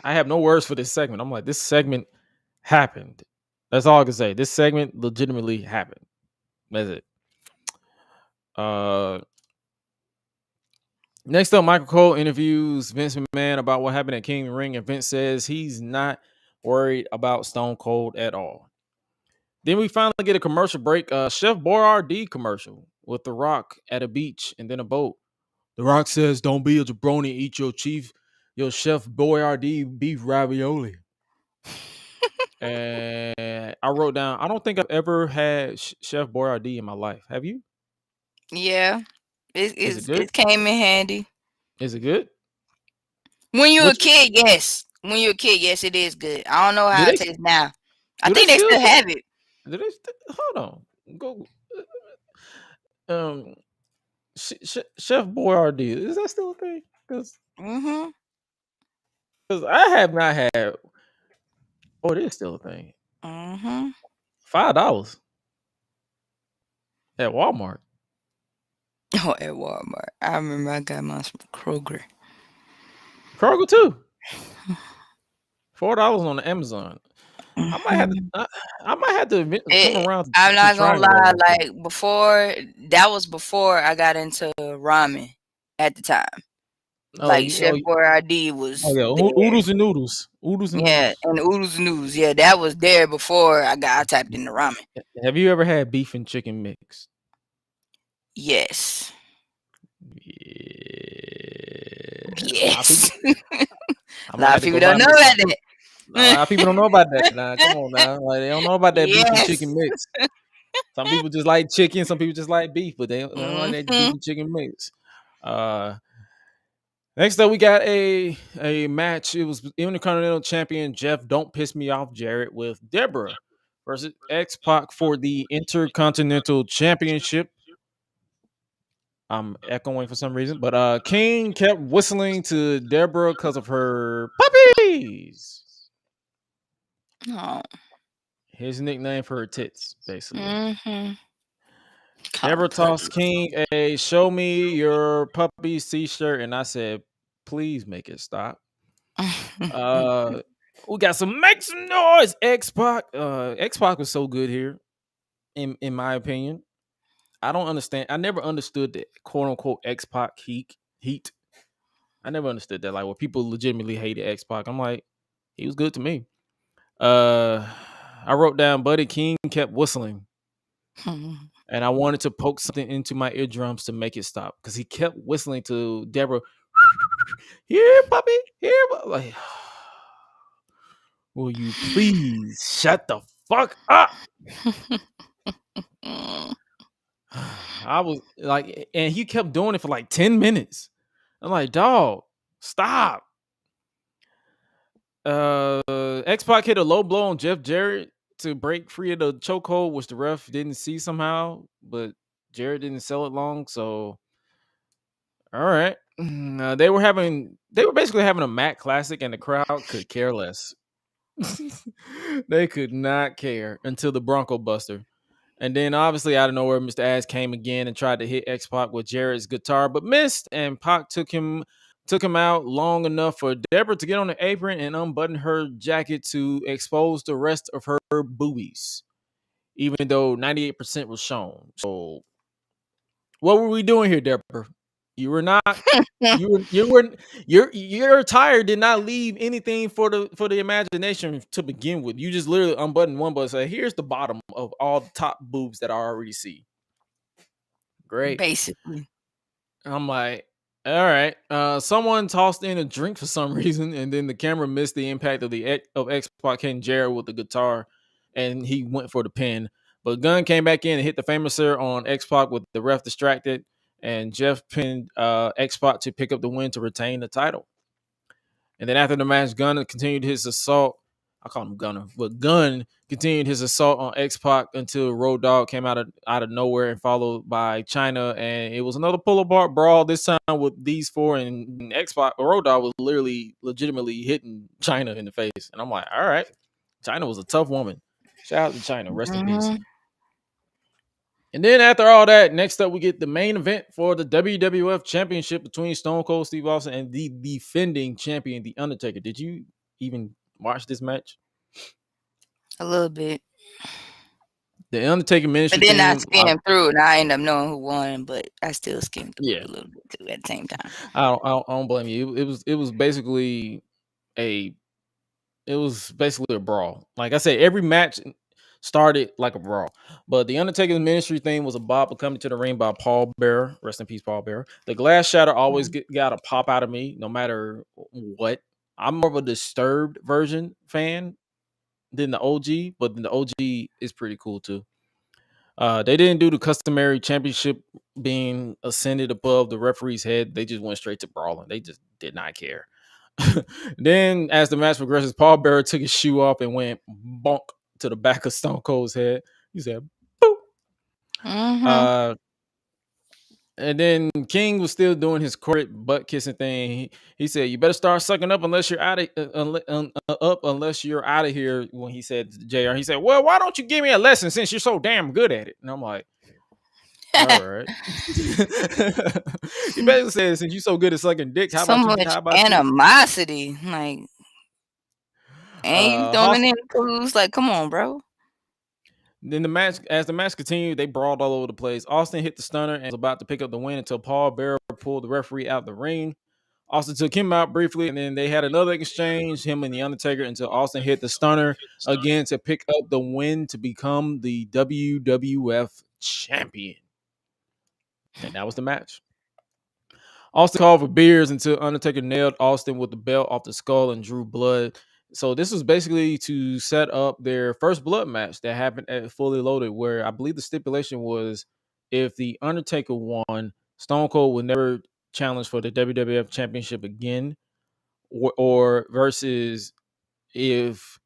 have no words for this segment. I'm like, this segment happened. That's all I can say. This segment legitimately happened. That's it. Next up, Michael Cole interviews Vince McMahon about what happened at King of the Ring, and Vince says he's not worried about Stone Cold at all. Then we finally get a commercial break. Chef Boyardee commercial with The Rock at a beach and then a boat. The Rock says, "Don't be a jabroni, eat your Chef Boyardee beef ravioli." And I wrote down, I don't think I've ever had Chef Boyardee in my life. Have you?
Yeah.
Is it good?
It came in handy.
Is it good?
When you're a kid, yes. When you're a kid, yes, it is good. I don't know how it tastes now. I think they still have it.
Hold on. Go. Chef Boyardee, is that still a thing? Because I have not had. Oh, it is still a thing. $5 at Walmart.
Oh, at Walmart. I remember I got mine from Kroger.
Kroger too. $4 on the Amazon. I might have to come around.
I'm not gonna lie. Like that was before I got into ramen at the time. Chef Boyardee was
Oodles and noodles.
And Oodles and Noodles. Yeah, that was there before I tapped into ramen.
Have you ever had beef and chicken mix?
Yes.
Yes.
A lot of people don't know about that.
A lot of people don't know about that. Nah, come on now. Like, they don't know about that beef and chicken mix. Some people just like chicken, some people just like beef, but they don't like that beef and chicken mix. Next up, we got a match. It was Intercontinental Champion Jeff Don't Piss Me Off Jarrett with Deborah versus X-Pac for the Intercontinental Championship. I'm echoing for some reason, but King kept whistling to Deborah because of her puppies.
Oh.
His nickname for her tits, basically.
Mm-hmm.
Deborah tossed King a "Show me your puppies" t-shirt, and I said, "Please make it stop." We got some make some noise. X-Pac. X-Pac was so good here, in my opinion. I don't understand. I never understood the quote unquote X-Pac heat. I never understood that. Like, where people legitimately hated X-Pac. I'm like, he was good to me. I wrote down Buddy King kept whistling. And I wanted to poke something into my eardrums to make it stop. Because he kept whistling to Deborah. Here, puppy. Here, like, will you please shut the fuck up? I was like, and he kept doing it for like 10 minutes. I'm like, dog, stop. X-Pac hit a low blow on Jeff Jarrett to break free of the chokehold, which the ref didn't see somehow, but Jarrett didn't sell it long. So, all right, they were basically having a Mac Classic, and the crowd could care less. They could not care until the Bronco Buster. And then obviously out of nowhere, Mr. Ass came again and tried to hit X-Pac with Jarrett's guitar, but missed, and Pac took him out long enough for Deborah to get on the apron and unbutton her jacket to expose the rest of her boobies, even though 98% was shown. So what were we doing here, Deborah? You were not your attire did not leave anything for the imagination to begin with. You just literally unbuttoned one button and say, here's the bottom of all the top boobs that I already see. Great.
Basically.
I'm like, all right. Someone tossed in a drink for some reason, and then the camera missed the impact of X-Pac hitting Jarrett with the guitar, and he went for the pin. But Gunn came back in and hit the famouser on X-Pac with the ref distracted, and Jeff pinned X-Pac to pick up the win to retain the title. And then after the match, Gunn continued his assault. I call him Gunner, but Gunn continued his assault on X-Pac until Road Dogg came out of nowhere and followed by China, and it was another pull apart brawl. This time with these four, and X-Pac, Road Dogg was legitimately hitting China in the face, and I'm like, all right, China was a tough woman. Shout out to China, rest in peace. And then after all that, next up we get the main event for the WWF Championship between Stone Cold Steve Austin and the defending champion, The Undertaker. Did you even watch this match?
A little bit.
The Undertaker ministry
But then I
theme,
skimmed through and I ended up knowing who won, but I still skimmed through
Yeah.
a little bit too at the same time.
I don't blame you. It was basically a brawl. Like I said, every match started like a brawl. But the Undertaker's ministry theme was a bop coming to the ring by Paul Bearer. Rest in peace, Paul Bearer. The glass shatter always got a pop out of me, no matter what. I'm more of a Disturbed version fan than the OG, but the OG is pretty cool too. They didn't do the customary championship being ascended above the referee's head. They just went straight to brawling. They just did not care. Then, as the match progresses, Paul Bearer took his shoe off and went bonk to the back of Stone Cold's head. He said, boop. And then King was still doing his corporate butt kissing thing. He said, "You better start sucking up unless you're out of here." When he said to JR, he said, "Well, why don't you give me a lesson since you're so damn good at it?" And I'm like, all right. He basically said, "Since you're so good at sucking dick, how
So
about
much
you?"
animosity. Like, ain't you throwing in clues? Like, come on, bro.
Then as the match continued, they brawled all over the place. Austin hit the stunner and was about to pick up the win until Paul Bearer pulled the referee out the ring. Austin took him out briefly, and then they had another exchange, him and the Undertaker, until Austin hit the stunner again to pick up the win to become the WWF champion. And that was the match. Austin called for beers until Undertaker nailed Austin with the belt off the skull and drew blood. So this was basically to set up their first blood match that happened at Fully Loaded, where I believe the stipulation was if the Undertaker won, Stone Cold would never challenge for the WWF Championship again, or versus if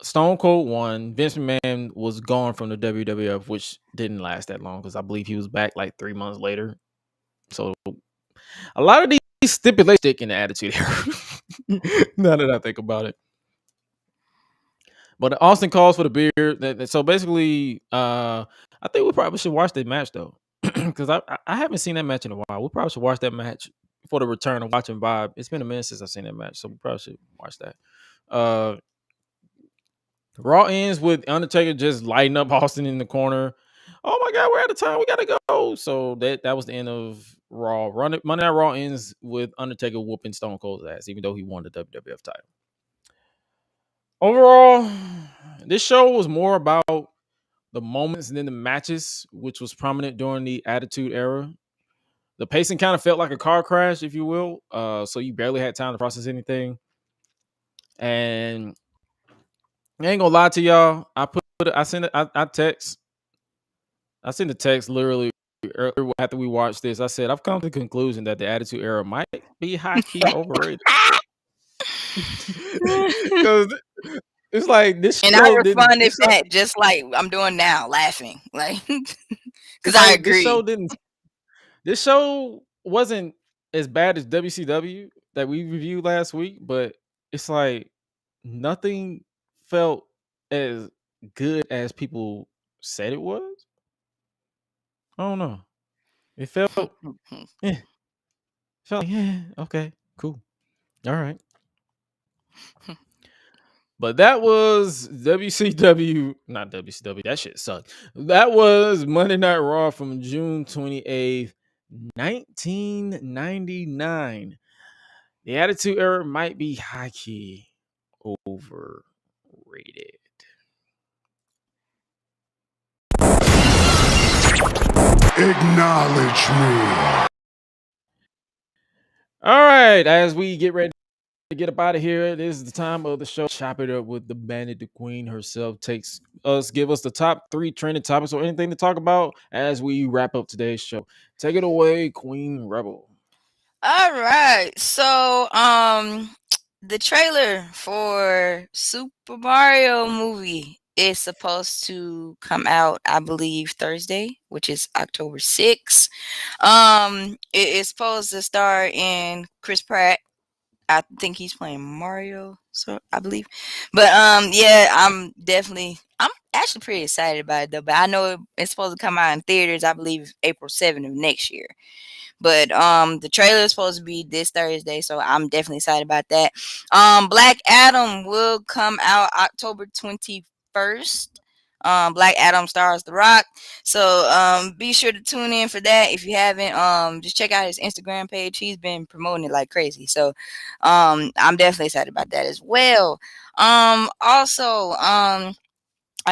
Stone Cold won. Vince McMahon was gone from the WWF, which didn't last that long because I believe he was back like 3 months later. So a lot of these stipulations stick in the Attitude Era. Now that I think about it. But Austin calls for the beer. So basically, I think we probably should watch that match though, because I haven't seen that match in a while. We probably should watch that match for the return of watching Bob. It's been a minute since I've seen that match, so we probably should watch that. Raw ends with Undertaker just lighting up Austin in the corner. Oh my God, we're out of time. We gotta go. So that was the end of Raw. Monday Night Raw ends with Undertaker whooping Stone Cold's ass, even though he won the WWF title. Overall, this show was more about the moments than the matches, which was prominent during the Attitude Era. The pacing kind of felt like a car crash, if you will. So you barely had time to process anything. And I ain't gonna lie to y'all. I sent a text literally earlier after we watched this. I said I've come to the conclusion that the Attitude Era might be high key overrated. Because it's like this
And I
show didn't.
responded back just like I'm doing now, laughing, like because I
Like,
agree.
This show wasn't as bad as WCW that we reviewed last week, but it's like nothing felt as good as people said it was. I don't know. It felt like, okay, cool. All right. But that was WCW, not WCW. That shit sucked. That was Monday Night Raw from June 28th, 1999. The Attitude Era might be high key overrated.
Acknowledge me.
All right, as we get ready to get up out of here, this is the time of the show. Chop it up with the Bandit, the Queen herself. Give us the top 3 trending topics or anything to talk about as we wrap up today's show. Take it away, Queen Rebel.
All right, so the trailer for Super Mario movie is supposed to come out, I believe, Thursday, which is October 6th. It is supposed to star in Chris Pratt. I think he's playing Mario, so I believe. But yeah, I'm actually pretty excited about it though. But I know it's supposed to come out in theaters, I believe, April 7th of next year. But the trailer is supposed to be this Thursday, so I'm definitely excited about that. Black Adam will come out October 21st. Black Adam stars The Rock, so be sure to tune in for that. If you haven't, just check out his Instagram page. He's been promoting it like crazy, so I'm definitely excited about that as well. Also, I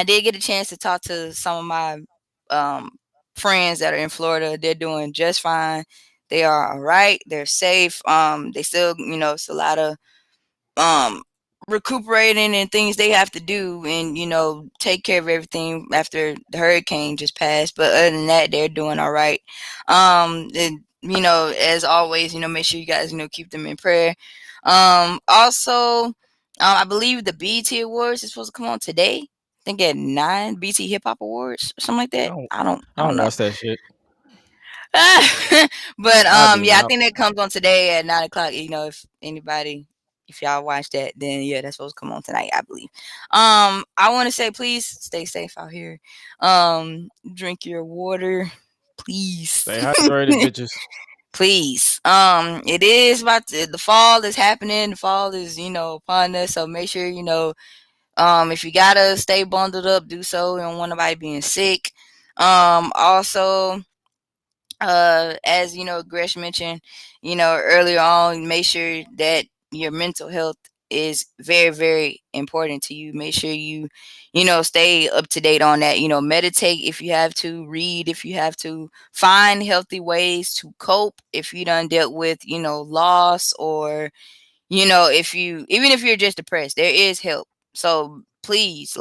did get a chance to talk to some of my friends that are in Florida. They're doing just fine. They are all right. They're safe. They still, it's a lot of um recuperating and things they have to do, and take care of everything after the hurricane just passed. But other than that, they're doing all right. And as always, make sure you guys keep them in prayer. Also, I believe the BET Awards is supposed to come on today. I think at 9, BT Hip Hop Awards or something like that. I don't know.
watch that shit.
But
I
yeah, I think that comes on today at 9 o'clock. If y'all watch that, then yeah, that's supposed to come on tonight, I believe. I want to say, please stay safe out here. Drink your water, please.
Stay hydrated, bitches.
Please. It is about the fall is happening. The fall is upon us. So make sure if you gotta stay bundled up, do so. You don't want nobody being sick. Also, as Gresh mentioned, earlier on, make sure that your mental health is very, very important to you. Make sure you stay up to date on that. Meditate if you have to, read if you have to, find healthy ways to cope if you done dealt with loss, or even if you're just depressed, there is help. So please,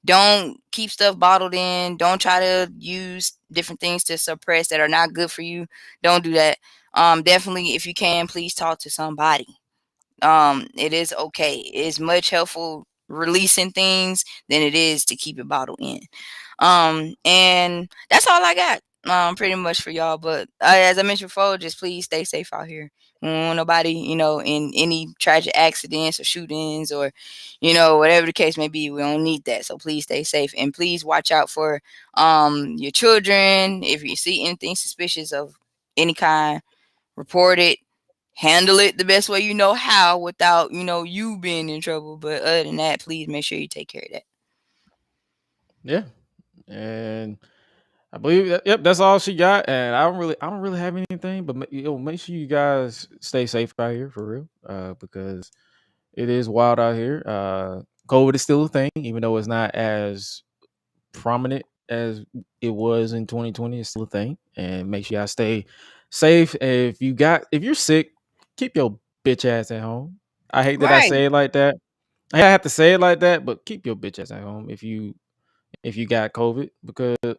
don't keep stuff bottled in. Don't try to use different things to suppress that are not good for you. Don't do that. Definitely, if you can, please talk to somebody. It is okay. It's much helpful releasing things than it is to keep it bottled in. And that's all I got. Pretty much for y'all. But as I mentioned before, just please stay safe out here. We don't want nobody, in any tragic accidents or shootings or, whatever the case may be. We don't need that. So please stay safe and please watch out for your children. If you see anything suspicious of any kind, report it. Handle it the best way you know how without, you being in trouble. But other than that, please make sure you take care of that.
Yeah, and I believe that. Yep, that's all she got. And I don't really have anything. But make sure you guys stay safe out here for real, because it is wild out here. COVID is still a thing, even though it's not as prominent as it was in 2020. It's still a thing, and make sure y'all stay safe. If you're sick, keep your bitch ass at home. I hate that I
Right.
say it like that. I have to say it like that, but keep your bitch ass at home if you got COVID,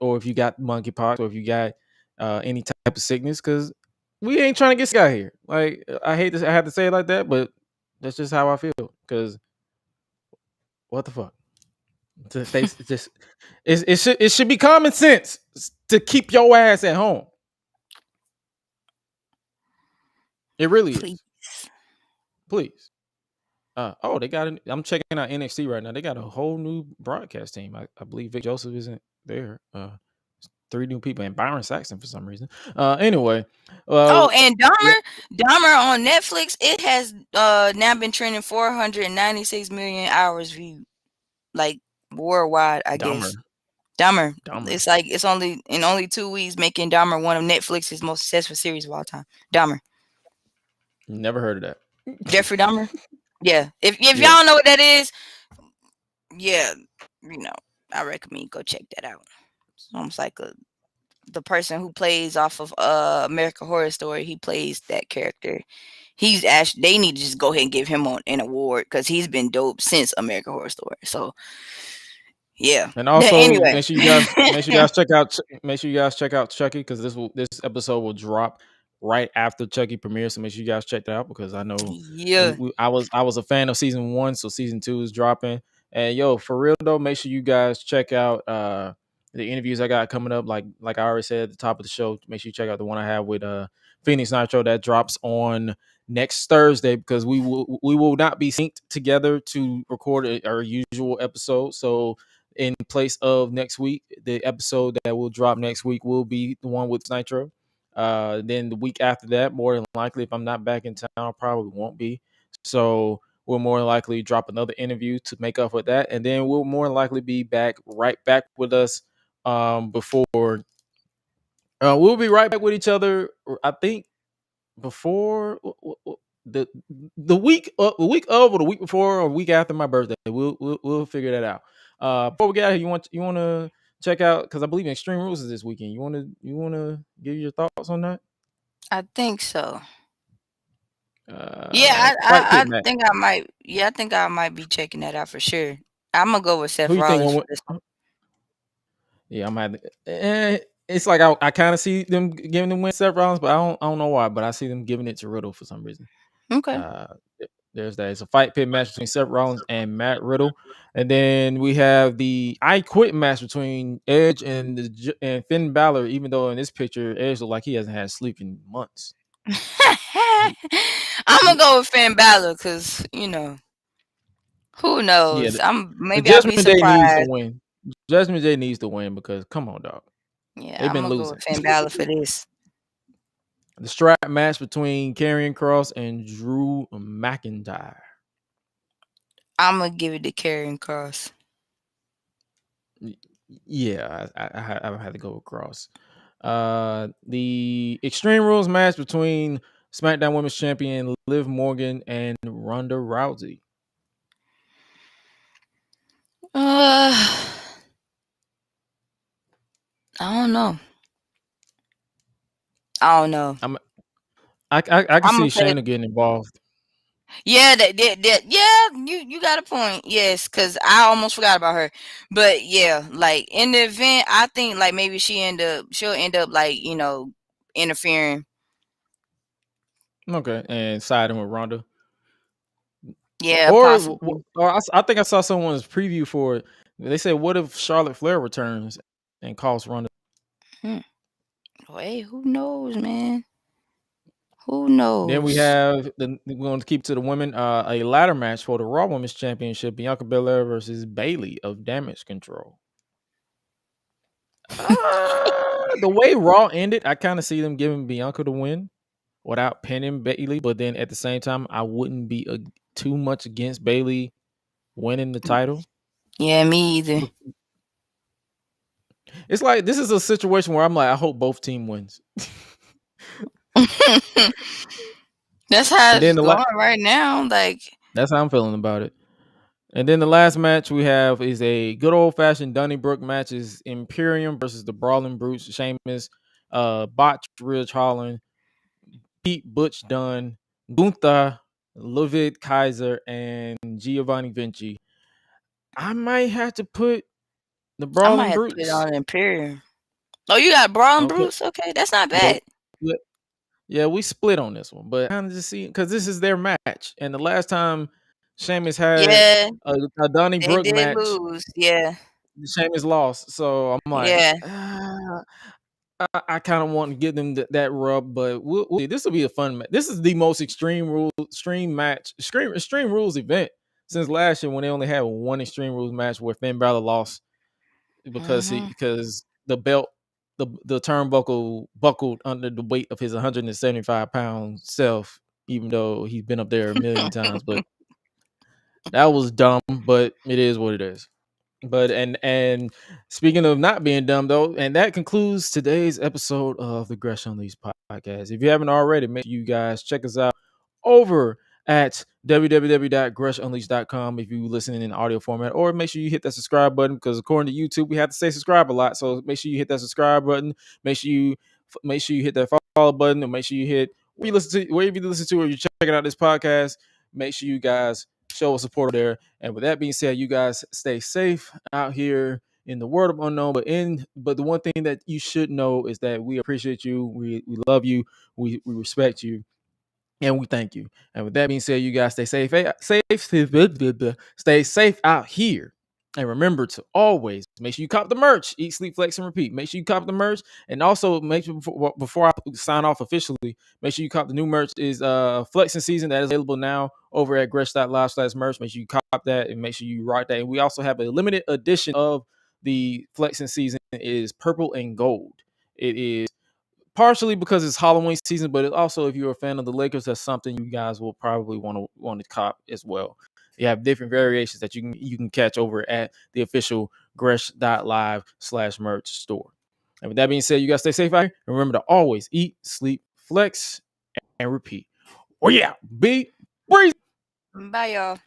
or if you got monkeypox, or if you got any type of sickness, because we ain't trying to get sick out here. Like, I hate this, I have to say it like that, but that's just how I feel. Because what the fuck? It should be common sense to keep your ass at home. It really
Please.
is. Please. They got. I'm checking out NXT right now. They got a whole new broadcast team. I believe Vic Joseph isn't there. 3 new people and Byron Saxton for some reason. Anyway.
And Dahmer on Netflix, it has now been trending 496 million hours viewed, like worldwide, I guess. Dahmer. It's like it's only in only 2 weeks making Dahmer one of Netflix's most successful series of all time. Dahmer.
Never heard of that.
Jeffrey Dahmer. Yeah. If y'all know what that is, yeah, I recommend you go check that out. It's almost like the person who plays off of American Horror Story. He plays that character. He's actually, they need to just go ahead and give him an award because he's been dope since American Horror Story. So yeah.
And also
anyway,
make sure you guys check out Chucky, because this episode will drop right after Chucky premieres. So make sure you guys check that out, because I know I was a fan of season 1, so season 2 is dropping. And for real though, make sure you guys check out the interviews I got coming up. Like I already said at the top of the show, make sure you check out the one I have with Phoenix Nitro that drops on next Thursday, because we will not be synced together to record our usual episode. So in place of next week, the episode that will drop next week will be the one with Nitro. Then the week after that, more than likely, if I'm not back in town, I probably won't be. So we'll more than likely drop another interview to make up for that, and then we'll more than likely be right back with us before. We'll be right back with each other, I think, before the week of or the week before or week after my birthday. We'll figure that out. Before we get out here, you want to check out, because I believe Extreme Rules is this weekend. You want to give your thoughts on that?
I think so.
I
think I might. Yeah, I think I might be checking that out for sure. I'm gonna go with Seth
Who you
Rollins.
think Yeah, I'm at. It's like I kind of see them giving them win Seth Rollins, but I don't know why. But I see them giving it to Riddle for some reason.
Okay.
There's that. It's a fight pit match between Seth Rollins and Matt Riddle, and then we have the I Quit match between Edge and Finn Balor. Even though in this picture, Edge looks like he hasn't had sleep in months.
I'm gonna go with Finn Balor because who knows? I'll be surprised.
Day needs to win. Judgment Day needs to win, because come on, dog.
Yeah,
they've been
I'm gonna
losing.
Go with Finn Balor for this.
The strap match between Karrion Kross and Drew McIntyre.
I'm gonna give it to Karrion Kross.
Yeah, I had to go with Kross. The Extreme Rules match between SmackDown Women's Champion Liv Morgan and Ronda Rousey.
I don't know.
I can see Shayna getting involved.
Yeah, you got a point. Yes, because I almost forgot about her. But yeah, like in the event, I think like maybe she'll end up like interfering.
Okay, and siding with Ronda.
Yeah, possibly.
I think I saw someone's preview for it. They said, "What if Charlotte Flair returns and costs Ronda?"
Hey, who knows, man? Who
Then we
knows?
have we're going to keep to the women. A ladder match for the Raw Women's Championship: Bianca Belair versus Bayley of Damage Control. The way Raw ended, I kind of see them giving Bianca the win without pinning Bayley, but then at the same time, I wouldn't be too much against Bayley winning the title.
Yeah, me either.
It's like this is a situation where I'm like, I hope both team wins.
That's how
And then
it's going right now. Like,
that's how I'm feeling about it. And then the last match we have is a good old fashioned Donnybrook match. Is Imperium versus the Brawling Brutes, Sheamus, Botch, Ridge Holland, Pete Butch Dunn, Gunther, Ludwig Kaiser, and Giovanni Vinci. I might have to put the
I might
Brawling
have to put it
Brutes.
on Imperium. Oh, you got Brawling
Okay.
Brutes? Okay, that's not bad.
Yeah, we split on this one, but kind of just see because this is their match, and the last time Sheamus had a Donnybrook
They did
match,
lose. Yeah.
Sheamus lost. So I'm like,
Yeah.
I kind of want to give them that rub, but we'll see. This will be a fun match. This is the most extreme rules event since last year when they only had one Extreme Rules match where Finn Balor lost because the belt, the turnbuckle buckled under the weight of his 175-pound self, even though he's been up there a million times. But that was dumb, but it is what it is. But and speaking of not being dumb though, and that concludes today's episode of the Gresh Unleashed podcast. If you haven't already, make sure you guys check us out over at www.greshunleashed.com if you listening in audio format, or make sure you hit that subscribe button because according to YouTube, we have to say subscribe a lot. So make sure you hit that subscribe button. Make sure you hit that follow button, and make sure you hit wherever you listen to or you're checking out this podcast. Make sure you guys show support there. And with that being said, you guys stay safe out here in the world of unknown. But the one thing that you should know is that we appreciate you, we love you, we respect you, and we thank you. And with that being said, you guys stay safe, stay safe out here. And remember to always make sure you cop the merch. Eat, sleep, flex, and repeat. Make sure you cop the merch. And also make sure before I sign off officially, make sure you cop the new merch. Is flexing season that is available now over at gresh.live/merch. Make sure you cop that and make sure you rock that. And we also have a limited edition of the flexing season. It is purple and gold. It is partially because it's Halloween season, but it also, if you're a fan of the Lakers, that's something you guys will probably want to cop as well. You have different variations that you can catch over at the official gresh.live/merch store. And with that being said, you guys stay safe out here. Remember to always eat, sleep, flex, and repeat. Oh yeah, be breezy.
Bye, y'all.